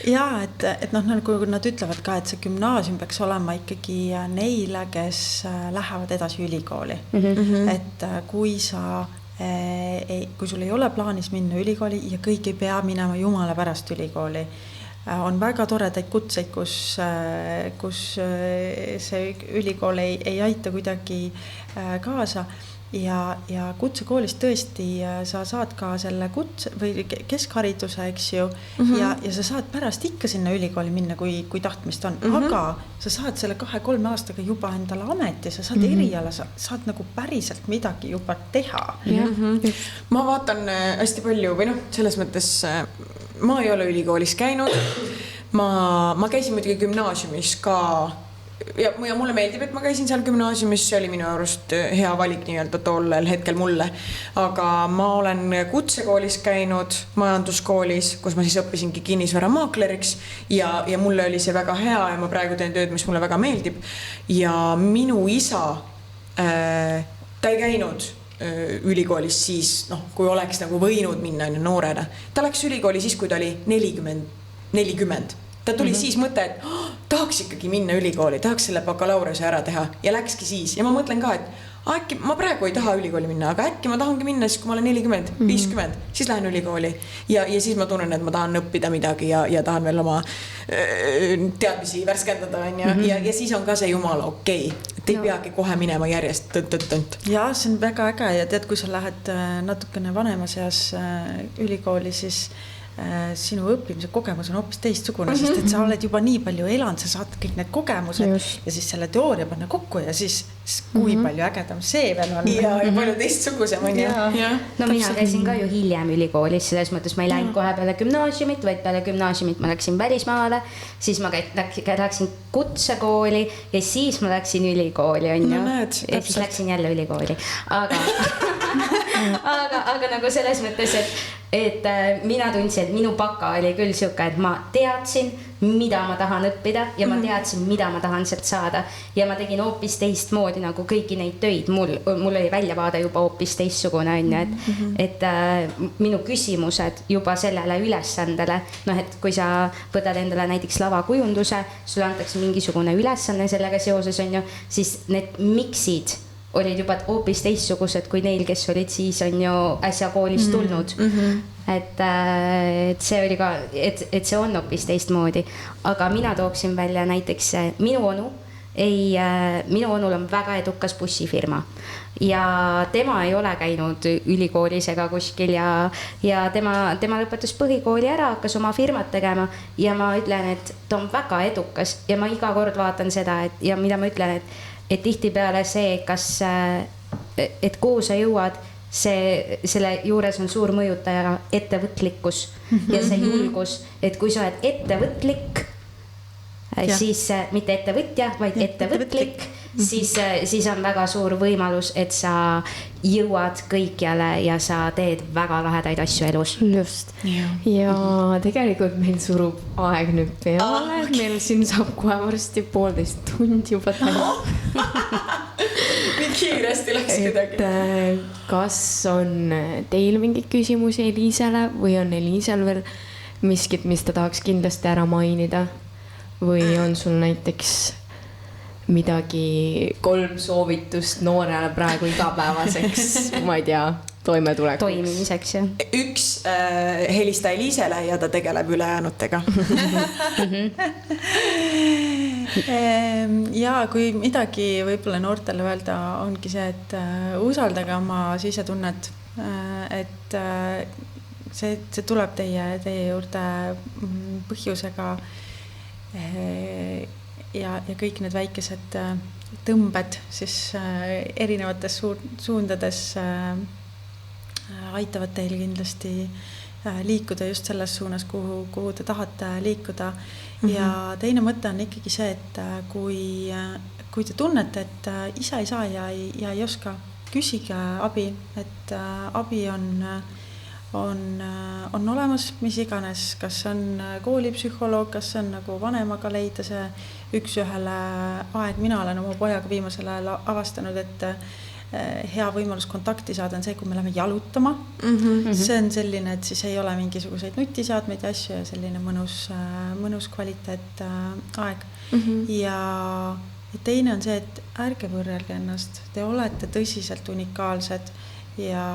Jaa, et nagu nad ütlevad ka, et see gümnaasium peaks olema ikkagi neile, kes lähevad edasi ülikooli. Et kui sul ei ole plaanis minna ülikooli ja kõik ei pea minema jumala pärast ülikooli, on väga toredaid kutseid, kus see ülikool ei aita kuidagi kaasa ja kutsekoolis tõesti sa saad ka selle või keskhariduse, eks ju, ja sa saad pärast ikka sinna ülikooli minna, kui tahtmist on, aga sa saad selle 2-3 aastaga juba endale ameti, sa saad eriala, sa saad nagu päriselt midagi juba teha. Ma vaatan hästi palju, või noh, selles mõttes ma ei ole ülikoolis käinud, ma käisin muidugi gümnaasiumis ka ja mulle meeldib, et ma käisin seal gümnaasiumis, see oli minu arust hea valik nii-öelda tollel hetkel mulle, aga ma olen kutsekoolis käinud, majanduskoolis, kus ma siis õppisingi kinnisvaramakleriks ja mulle oli see väga hea ja ma praegu teen tööd, mis mulle väga meeldib ja minu isa, ta ei käinud ülikoolis siis, kui oleks nagu võinud minna noorena. Ta läks ülikooli siis, kui ta oli 40. Ta tuli siis mõte, et tahaks ikkagi minna ülikooli, tahaks selle bakalaureuse ära teha ja läkski siis. Ja ma mõtlen ka, et äkki ma praegu ei taha ülikooli minna, aga äkki ma tahangi minna siis, kui ma olen 40, 50, siis lähen ülikooli. Ja siis ma tunnen, et ma tahan õppida midagi ja tahan veel oma teadmisi värskendada. Ja siis on ka see jumala okei. Et ei peagi kohe minema järjest tõnt. Ja see on väga äge ja tead, kui sa lähed natukene vanemas eas ülikooli, siis sinu õppimise kogemus on hoopis teistsugune, sest et sa oled juba nii palju elanud, sa saad kõik need kogemused ja siis selle teooria panna kokku ja siis kui palju ägedam see veel on. Ja palju teistsugusem on. No mina käisin ka ju hiljem ülikoolis, selles mõttes ma ei läinud kohe peale gümnaasiumit, vaid peale gümnaasiumit ma läksin välismaale, siis ma läksin kutsekooli ja siis ma läksin ülikooli, on ju. Ja siis läksin jälle ülikooli. Aga nagu selles mõttes, et mina tundsin, et minu baka oli küll siuke, et ma teadsin, mida ma tahan õppida ja ma teadsin, mida ma tahan sealt saada ja ma tegin hoopis teistmoodi nagu kõiki neid töid. Mul oli väljavaade juba hoopis teistsugune, et minu küsimused juba sellele ülesandele, et kui sa võtad endale näiteks lavakujunduse, sulle antakse mingisugune ülesanne sellega seoses, on ju, siis need miksid olid juba hoopis teistsugused kui neil, kes olid siis on ju äsja koolist tulnud. Et see oli ka, et see on hoopis teistmoodi. Aga mina tooksin välja näiteks minu onul on väga edukas bussifirma ja tema ei ole käinud ülikoolis ega kuskil ja tema lõpetas põhikooli ära, hakkas oma firmat tegema ja ma ütlen, et ta on väga edukas ja ma iga kord vaatan seda, ja mida ma ütlen, et tihtipeale see, et kuhu sa jõuad, selle juures on suur mõjutaja ettevõtlikkus ja see julgus, et kui sa oled ettevõtlik, siis mitte ettevõtja, vaid ettevõtlik, siis on väga suur võimalus, et sa jõuad kõikjale ja sa teed väga lahedaid asju elus. Just. Ja tegelikult meil surub aeg nüüd peale. Meil siin saab kohe varsti 1,5 tundi juba täis. Nii kiiresti läks midagi. Kas on teil mingeid küsimusi Eliisele või on Eliisel veel miskit, mis ta tahaks kindlasti ära mainida? Või on sul näiteks midagi 3 soovitust noorele praegu igapäevaseks, ma ei tea, toimimiseks, jah. Üks helista Eliisele ja ta tegeleb ülejäänutega. Ja kui midagi võib-olla noortele öelda, ongi see, et usaldage oma sisetunnet, et see tuleb teie juurde põhjusega ja kõik need väikesed tõmbed siis erinevates suundades aitavad teil kindlasti liikuda just selles suunas, kuhu te tahate liikuda. Ja teine mõte on ikkagi see, et kui te tunnete, et ise ei saa ja ei oska, küsige abi, et abi on olemas, mis iganes, kas on koolipsühholoog, kas on nagu vanemaga leida see üks-ühele aeg. Mina olen oma pojaga viimasel ajal avastanud, et hea võimalus kontakti saada on see, kui me läheme jalutama. See on selline, et siis ei ole mingisuguseid nutiseadmeid ja asju ja selline mõnus kvaliteet aeg. Ja teine on see, et ärge võrrelge ennast. Te olete tõsiselt unikaalsed ja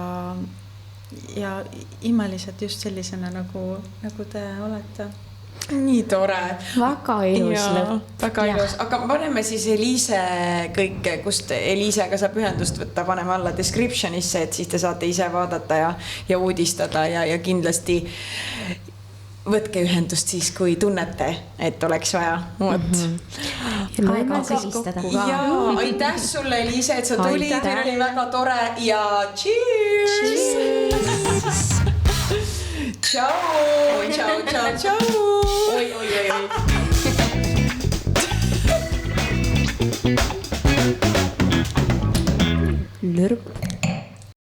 imelised just sellisena, nagu te olete. Nii tore. Väga ilus lõpp. Väga ilus. Aga paneme siis Eliise kõike, kust Eliisega saab ühendust võtta, paneme alla descriptionisse, et siis te saate ise vaadata ja uudistada ja kindlasti võtke ühendust siis, kui tunnete, et oleks vaja. Aega on kõlistada. Ja aitäh sulle, Eliise, et sa tulid. Teil oli väga tore ja cheers! Ciao! Ciao, ciao, ciao! Oi.